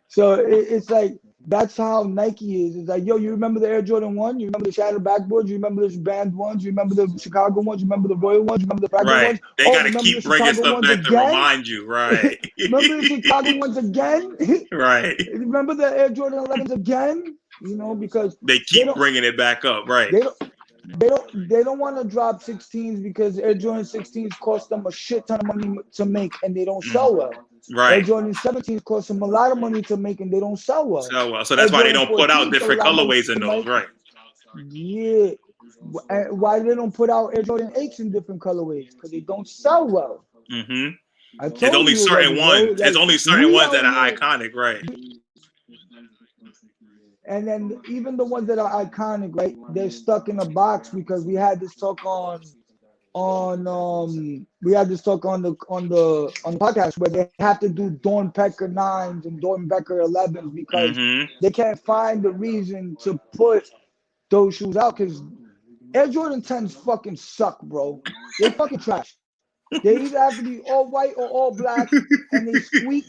S3: So it's like that's how Nike is. It's like, yo, you remember the Air Jordan 1? You remember the Shattered Backboards? You remember the Band ones? You remember the Chicago ones? You remember the Royal ones? You remember the Fragment ones?
S2: They gotta keep bringing stuff back to remind you, right?
S3: Remember the Chicago ones again?
S2: Right.
S3: Remember the Air Jordan 11s again? You know, because
S2: they keep bringing it back up, right?
S3: They don't want to drop 16s because Air Jordan 16s cost them a shit ton of money to make, and they don't sell well.
S2: Right.
S3: Air Jordan 17s cost them a lot of money to make, and they don't sell well.
S2: So that's why they don't put out different colorways in those, right?
S3: Yeah. And why they don't put out Air Jordan 8s in different colorways? Because they don't sell well.
S2: There's only certain ones. There's only certain ones that are iconic, right?
S3: And then even the ones that are iconic, right? They're stuck in a box because we had this talk on the podcast where they have to do Dawn Pecker 9s and Dawn Pecker 11s because they can't find the reason to put those shoes out because Air Jordan 10s fucking suck, bro. They fucking trash. They either have to be all white or all black, and they squeak.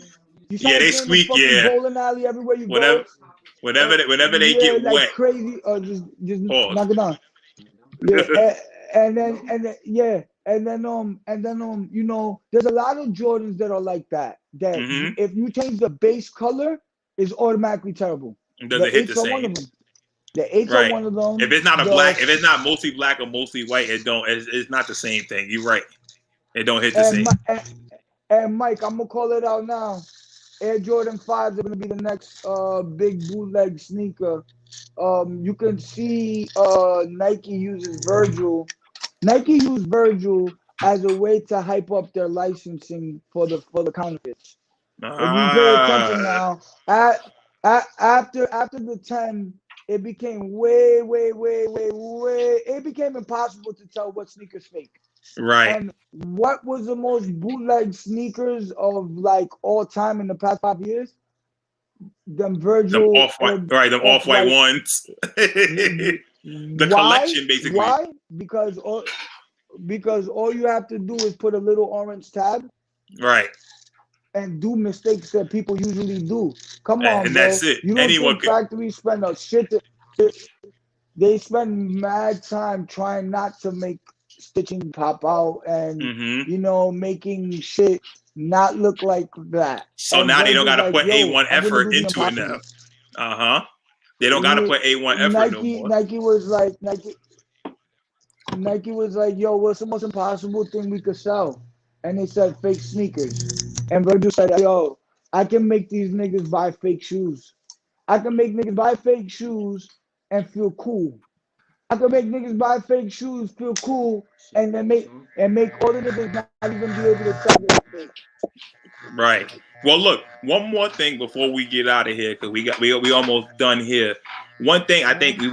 S2: They squeak.
S3: Bowling alley everywhere you go.
S2: Whenever they get
S3: like
S2: wet,
S3: crazy, or just knock it down. Yeah, and then you know, there's a lot of Jordans that are like that. That if you change the base color, is automatically terrible.
S2: Doesn't hit the same.
S3: One of them. The 8s are one of them.
S2: If it's not if it's not mostly black or mostly white, it's not the same thing. You're right. It don't hit the same.
S3: And Mike, I'm gonna call it out now. Air Jordan 5s are gonna be the next big bootleg sneaker. You can see Nike uses Virgil. Nike used Virgil as a way to hype up their licensing for the counterfeits. If you pay attention now, after the 10, it became way. It became impossible to tell what sneakers fake.
S2: Right.
S3: And what was the most bootleg sneakers of like all time in the past 5 years? Them Virgil.
S2: Them off-white, them off-white ones. The collection, basically.
S3: Why? Because all you have to do is put a little orange tab.
S2: Right.
S3: And do mistakes that people usually do. Come on,
S2: and
S3: bro.
S2: That's it.
S3: You don't think factories spend a shit. They spend mad time trying not to make stitching pop out and you know, making shit not look like that.
S2: So
S3: and
S2: now they don't gotta put A1 effort into it now. They don't gotta put A1 effort no more.
S3: Nike was like, yo, what's the most impossible thing we could sell? And they said fake sneakers. And Virgil said, yo, I can make these niggas buy fake shoes. I can make niggas buy fake shoes and feel cool. I can make niggas buy fake shoes, feel cool, and then make all the niggas not even be able to tell they're fake.
S2: Right. Well, look, one more thing before we get out of here, because we almost done here. one thing I think we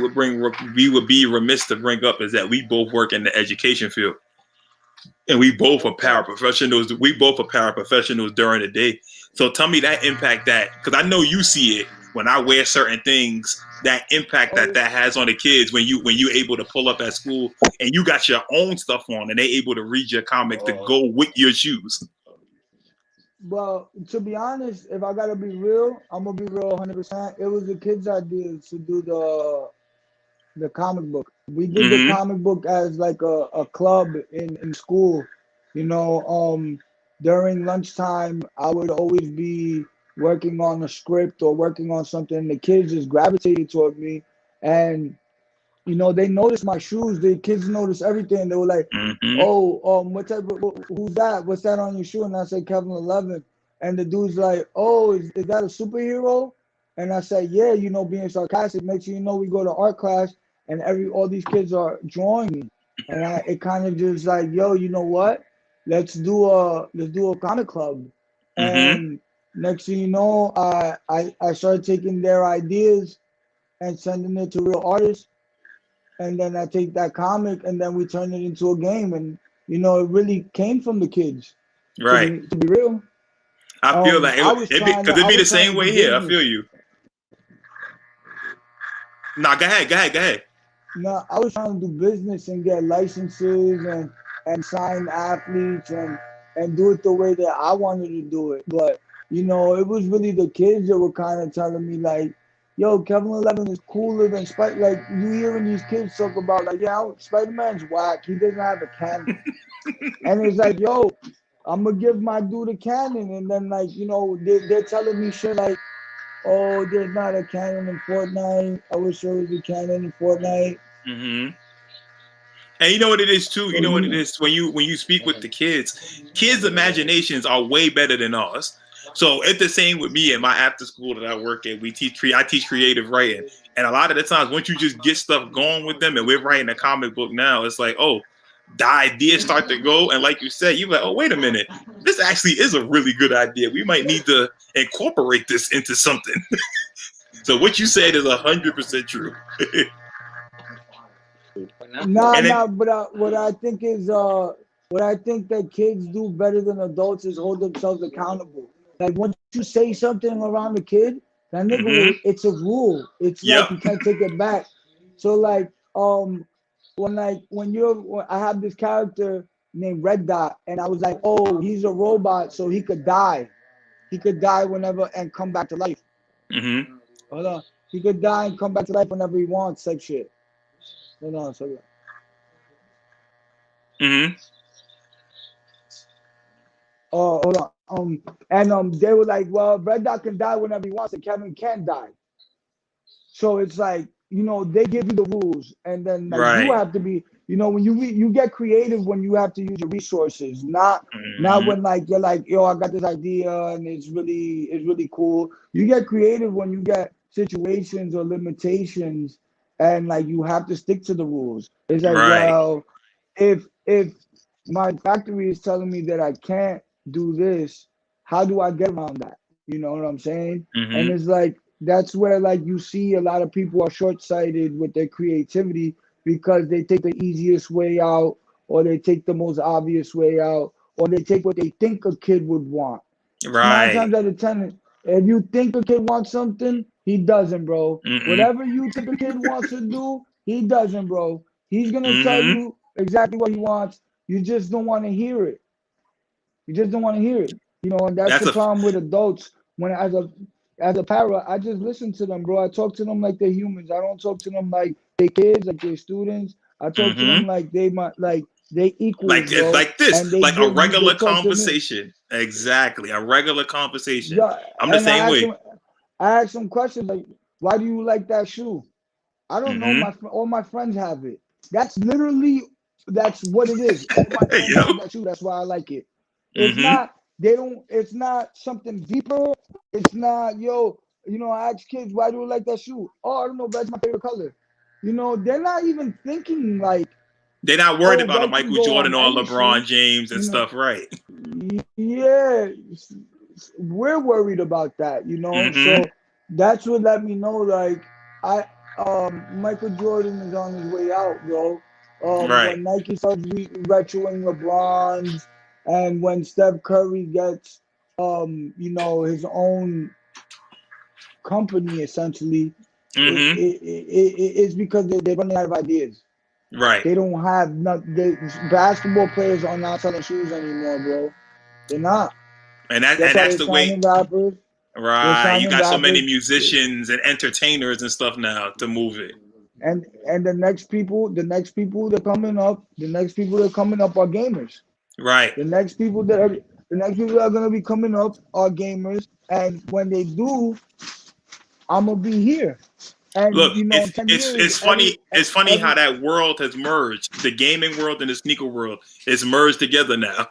S2: would be remiss to bring up is that we both work in the education field. And we both are paraprofessionals. We both are paraprofessionals during the day. So tell me that impact that, because I know you see it when I wear certain things, that impact that has on the kids when you able to pull up at school and you got your own stuff on and they able to read your comics to go with your shoes.
S3: Well, to be honest, if I gotta be real, I'm gonna be real 100%. It was the kids' idea to do the comic book. We did the comic book as like a club in school. You know, during lunchtime, I would always be working on a script or working on something. The kids just gravitated toward me, and you know, they noticed my shoes. The kids noticed everything. They were like, "Oh, what type of, who's that? What's that on your shoe?" And I said, "Kevin 11." And the dude's like, "Oh, is that a superhero?" And I said, "Yeah, you know, being sarcastic. Make sure you know we go to art class and all these kids are drawing me." And it kind of just like, "Yo, you know what? Let's do a comic club." And next thing you know, I started taking their ideas and sending it to real artists. And then I take that comic and then we turn it into a game. And, you know, it really came from the kids.
S2: Right.
S3: To be real.
S2: I feel like because it'd be the same way here. I feel you. Nah, go ahead.
S3: No, I was trying to do business and get licenses and sign athletes and do it the way that I wanted to do it. But, you know, it was really the kids that were kind of telling me like, "Yo, Kevin 11 is cooler than Spider." Like you hearing these kids talk about like, "Yeah, Spider-Man's whack. He doesn't have a cannon." And it's like, "Yo, I'm gonna give my dude a cannon." And then like, you know, they're telling me shit like, "Oh, there's not a cannon in Fortnite. I wish there was a cannon in Fortnite."
S2: And you know what it is too. You know what it is when you speak with the kids' imaginations are way better than ours. So it's the same with me and my after school that I work at. I teach creative writing, and a lot of the times once you just get stuff going with them, and we're writing a comic book now, it's like, oh, the ideas start to go, and like you said, you're like, oh, wait a minute, this actually is a really good idea. We might need to incorporate this into something. So what you said is 100% true.
S3: But what I think is what I think that kids do better than adults is hold themselves accountable. Like once you say something around the kid, that nigga it's a rule. It's like you can't take it back. So like when I have this character named Red Dot and I was like, "Oh, he's a robot so he could die. He could die whenever and come back to life." Hold on. He could die and come back to life whenever he wants, type shit. Hold on, so Oh, hold on. And they were like, "Well, Red Dot can die whenever he wants, and Kevin can't die." So it's like, you know, they give you the rules, and then like you have to be, you know, when you get creative when you have to use your resources, not when like you're like, "Yo, I got this idea and it's really cool." You get creative when you get situations or limitations, and like you have to stick to the rules. It's like, well, if my factory is telling me that I can't do this, how do I get around that? You know what I'm saying? And it's like that's where like you see a lot of people are short-sighted with their creativity because they take the easiest way out, or they take the most obvious way out, or they take what they think a kid would want. 9 times out of 10, if you think a kid wants something, he doesn't, bro. Whatever you think a kid wants to do, he doesn't, bro. He's gonna tell you exactly what he wants. You just don't want to hear it. You just don't want to hear it. You know, and that's the problem with adults. When as a para, I just listen to them, bro. I talk to them like they're humans. I don't talk to them like they kids, like they're students. I talk to them like they equals,
S2: like
S3: bro.
S2: like this,
S3: And they
S2: like a
S3: give
S2: regular
S3: they talk
S2: conversation. Exactly, a regular conversation.
S3: Yeah,
S2: I'm the same way.
S3: I ask them questions like, "Why do you like that shoe?" I don't know. All my friends have it. That's what it is. All my friends have that shoe. That's why I like it. It's not. It's not something deeper. It's not. Yo, you know, I ask kids, "Why do you like that shoe?" "Oh, I don't know. That's my favorite color." You know, they're not even thinking like.
S2: They're not worried about a
S3: red
S2: Michael
S3: can go
S2: Jordan
S3: on
S2: or
S3: any
S2: LeBron
S3: shoe.
S2: James and stuff, right?
S3: Yeah, we're worried about that, you know. So that's what let me know, like, Michael Jordan is on his way out, bro.
S2: Right.
S3: When Nike starts retroing LeBron's, and when Steph Curry gets, his own company, essentially, it's because they're running out of ideas.
S2: Right.
S3: They don't have basketball players are not selling shoes anymore, bro. They're not.
S2: And
S3: That's why
S2: that's
S3: they're
S2: the way.
S3: signing rappers. They're
S2: Right. You
S3: signing
S2: got so many
S3: rappers.
S2: musicians and entertainers and stuff now to move it.
S3: And the next people that are coming up, are gamers.
S2: Right.
S3: The next people that are gonna be coming up are gamers. And when they do, I'm gonna be here. And
S2: Look,
S3: in 10 years,
S2: it's funny. It's funny how that world has merged. The gaming world and the sneaker world is merged together now.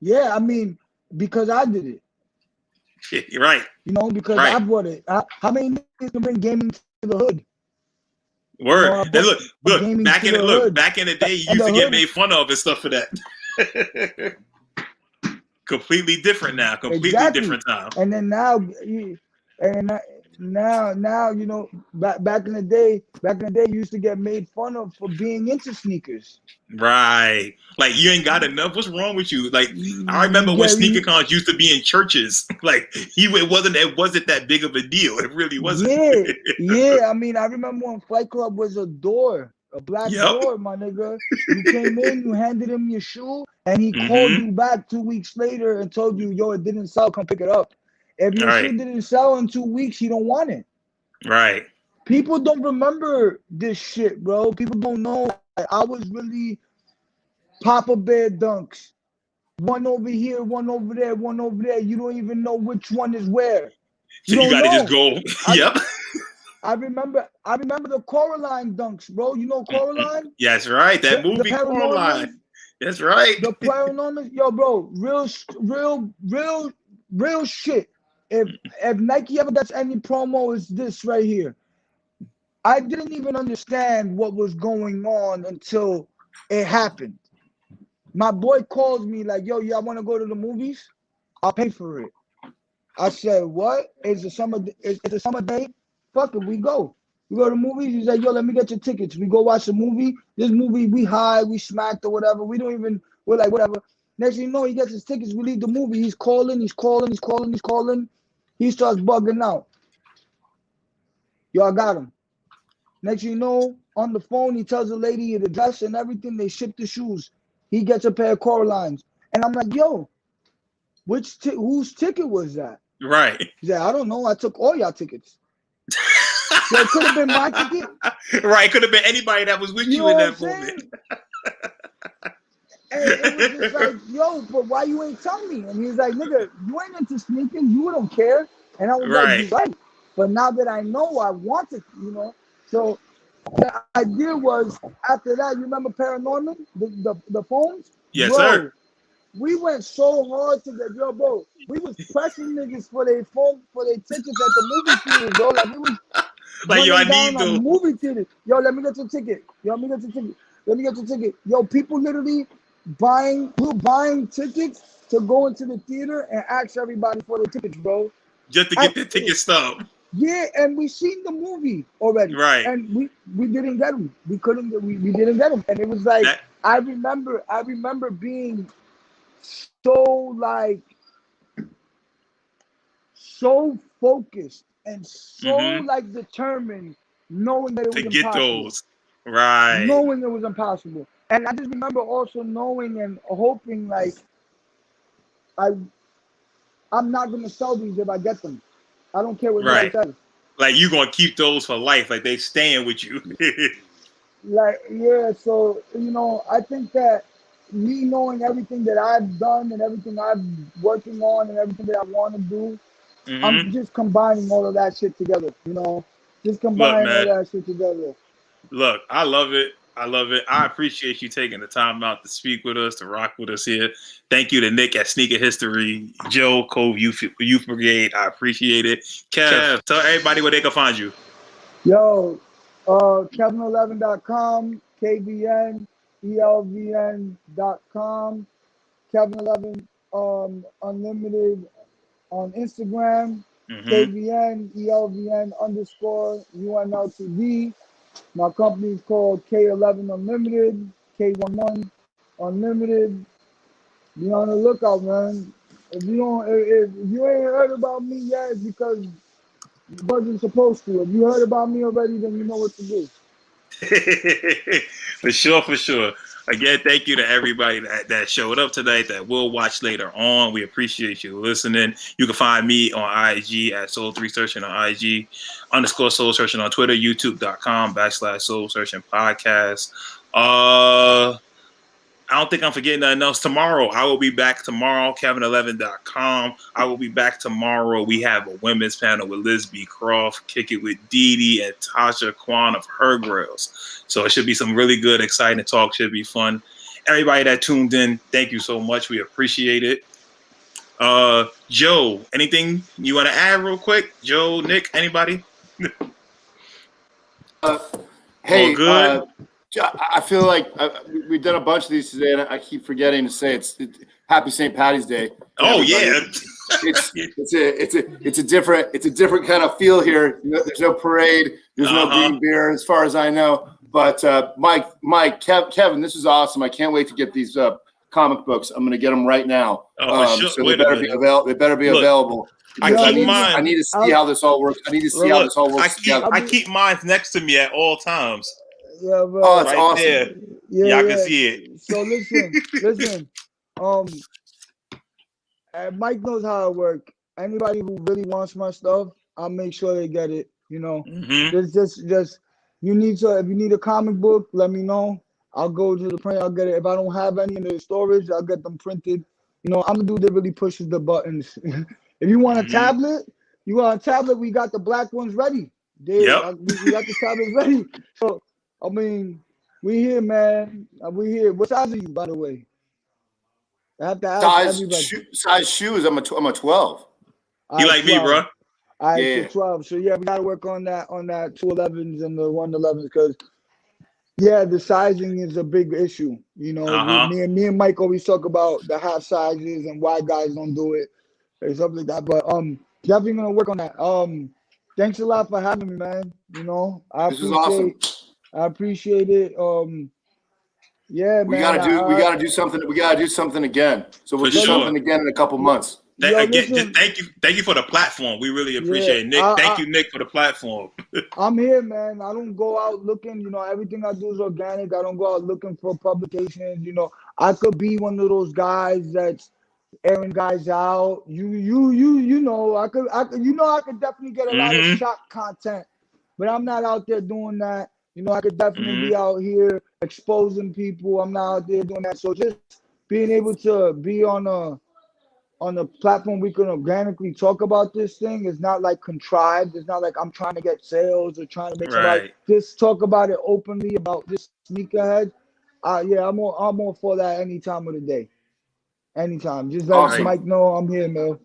S3: Yeah, I mean, because I did it.
S2: You're right.
S3: Because
S2: right.
S3: I brought it. How many niggas can bring gaming to the hood?
S2: Word. Then look. Back in the day, you used to get made fun of and stuff for that. Completely different now. Completely different time.
S3: And then now, back in the day, you used to get made fun of for being into sneakers.
S2: Right. Like, you ain't got enough. What's wrong with you? Like, I remember when sneaker cons used to be in churches. Like, it wasn't that big of a deal. It really wasn't.
S3: Yeah. I mean, I remember when Flight Club was a door, a black door, my nigga. You came in, you handed him your shoe, and he called you back 2 weeks later and told you, yo, it didn't sell, come pick it up. If your shoe didn't sell in 2 weeks, he don't want it.
S2: Right.
S3: People don't remember this shit, bro. People don't know. I was really Papa Bear dunks. One over here, one over there, one over there. You don't even know which one is where.
S2: So you gotta just go. Yep.
S3: I remember the Coraline dunks, bro. You know Coraline?
S2: Yes, right. That movie Coraline. That's right.
S3: The Paranormal, yo, bro. Real shit. If Nike ever gets any promo, it's this right here. I didn't even understand what was going on until it happened. My boy calls me like, yo, y'all want to go to the movies? I'll pay for it. I said, what? It's a summer day? Fuck it, we go. We go to the movies. He's like, yo, let me get your tickets. We go watch the movie. This movie, we high, we smacked or whatever. We're like, whatever. Next thing you know, he gets his tickets. We leave the movie. He's calling. He starts bugging out. Yo, I got him. Next thing you know, on the phone, he tells the lady the address and everything. They ship the shoes. He gets a pair of Coralines. And I'm like, yo, whose ticket was that?
S2: Right.
S3: He said, I don't know. I took all y'all tickets. So it could have been my ticket.
S2: Right. Could have been anybody that was with you in that moment.
S3: And it was just like, yo, but why you ain't tell me? And he's like, nigga, you ain't into sneakers. You don't care. And I was like, you're right. But now that I know, I want it, So the idea was, after that, you remember Paranorman, the phones?
S2: Yes, sir.
S3: We went so hard to get, bro. We was pressing niggas for their phone, for their tickets at the movie theater, bro. Like, we was
S2: like, yo, I need
S3: the movie theater. Yo, let me get your ticket. Yo, people literally buying tickets to go into the theater and ask everybody for the tickets, bro.
S2: Just to get the ticket stub.
S3: Yeah, and we seen the movie already.
S2: Right.
S3: And we didn't get them. We didn't get them. And it was like, I remember being so focused and so determined, knowing that it was impossible. To get those.
S2: Right.
S3: Knowing it was impossible. And I just remember also knowing and hoping I'm not gonna sell these if I get them. I don't care what anybody says.
S2: Like, you gonna keep those for life, like they staying with you.
S3: So I think that me knowing everything that I've done and everything I'm working on and everything that I want to do, I'm just combining all of that shit together, Just combining all that shit together.
S2: Look, I love it. I appreciate you taking the time out to speak with us, to rock with us here. Thank you to Nick at Sneaker History, Joe, Cove Youth Brigade. I appreciate it. Kev, tell everybody where they can find you.
S3: Yo, Kevin11.com, KVNELVN.com, Kevin11 Unlimited on Instagram. KVN, ELVN _ UNLTD. My company is called K11 Unlimited, K11 Unlimited. Be on the lookout, man. If you ain't heard about me yet, it's because you wasn't supposed to. If you heard about me already, then you know what to do.
S2: For sure, for sure. Again, thank you to everybody that showed up tonight, that will watch later on. We appreciate you listening. You can find me on IG at Soul3 Searching on IG, _ Soul Searching on Twitter, youtube.com/Soul Searching Podcast. I don't think I'm forgetting nothing else. Tomorrow, I will be back tomorrow, Kevin11.com. I will be back tomorrow. We have a women's panel with Liz B. Croft, Kick It with Dee Dee and Tasha Kwan of Her Grills. So it should be some really good, exciting talk. Should be fun. Everybody that tuned in, thank you so much. We appreciate it. Joe, anything you want to add real quick? Joe, Nick, anybody?
S1: Hey,
S2: all good?
S1: I feel like we've done a bunch of these today, and I keep forgetting to say it's Happy St. Patty's Day.
S2: Oh yeah,
S1: it's a different kind of feel here. There's no parade. There's no green beer, as far as I know. But Mike, Kevin, this is awesome. I can't wait to get these comic books. I'm going to get them right now.
S2: Oh, for sure.
S1: So they better be available.
S2: I keep mine.
S1: I need to see how this all works.
S2: I keep mine next to me at all times.
S3: Yeah, bro.
S1: Oh, it's
S2: right
S1: awesome.
S2: there. Y'all can see it.
S3: So listen. Mike knows how it works. Anybody who really wants my stuff, I'll make sure they get it. You know, just you need to. If you need a comic book, let me know. I'll go to the print. I'll get it. If I don't have any in the storage, I'll get them printed. You know, I'm the dude that really pushes the buttons. If you want a tablet, we got the black ones ready. We got the tablets ready. So. I mean, we here, man. We here. What size are you, by the way? I have to ask everybody.
S1: Size shoes. I'm a 12.
S2: You like 12. Me, bro?
S3: All right, so 12. So yeah, we gotta work on that 211s and the 111s because the sizing is a big issue. You know, me and Mike always talk about the half sizes and why guys don't do it or something like that. But definitely gonna work on that. Thanks a lot for having me, man. You know,
S1: This is awesome.
S3: I appreciate it. Yeah, man.
S1: We gotta do something. We gotta do something again. So we'll do something again in a couple months.
S2: Thank you for the platform. We really appreciate it, Nick. Thank you, Nick, for the platform.
S3: I'm here, man. I don't go out looking. You know, everything I do is organic. I don't go out looking for publications. You know, I could be one of those guys that's airing guys out. You know, I could definitely get a lot of shock content, but I'm not out there doing that. You know, I could definitely be out here exposing people. I'm not out there doing that. So just being able to be on a platform we can organically talk about this thing is not like contrived. It's not like I'm trying to get sales or trying to make somebody just talk about it openly about this sneakerhead. I'm all for that any time of the day. Anytime. Just let Mike know I'm here, man.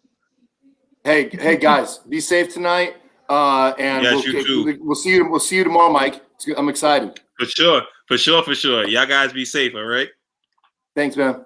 S1: Hey guys, be safe tonight. And we'll see you tomorrow, Mike. I'm excited.
S2: For sure. Y'all guys be safe, all right?
S1: Thanks, man.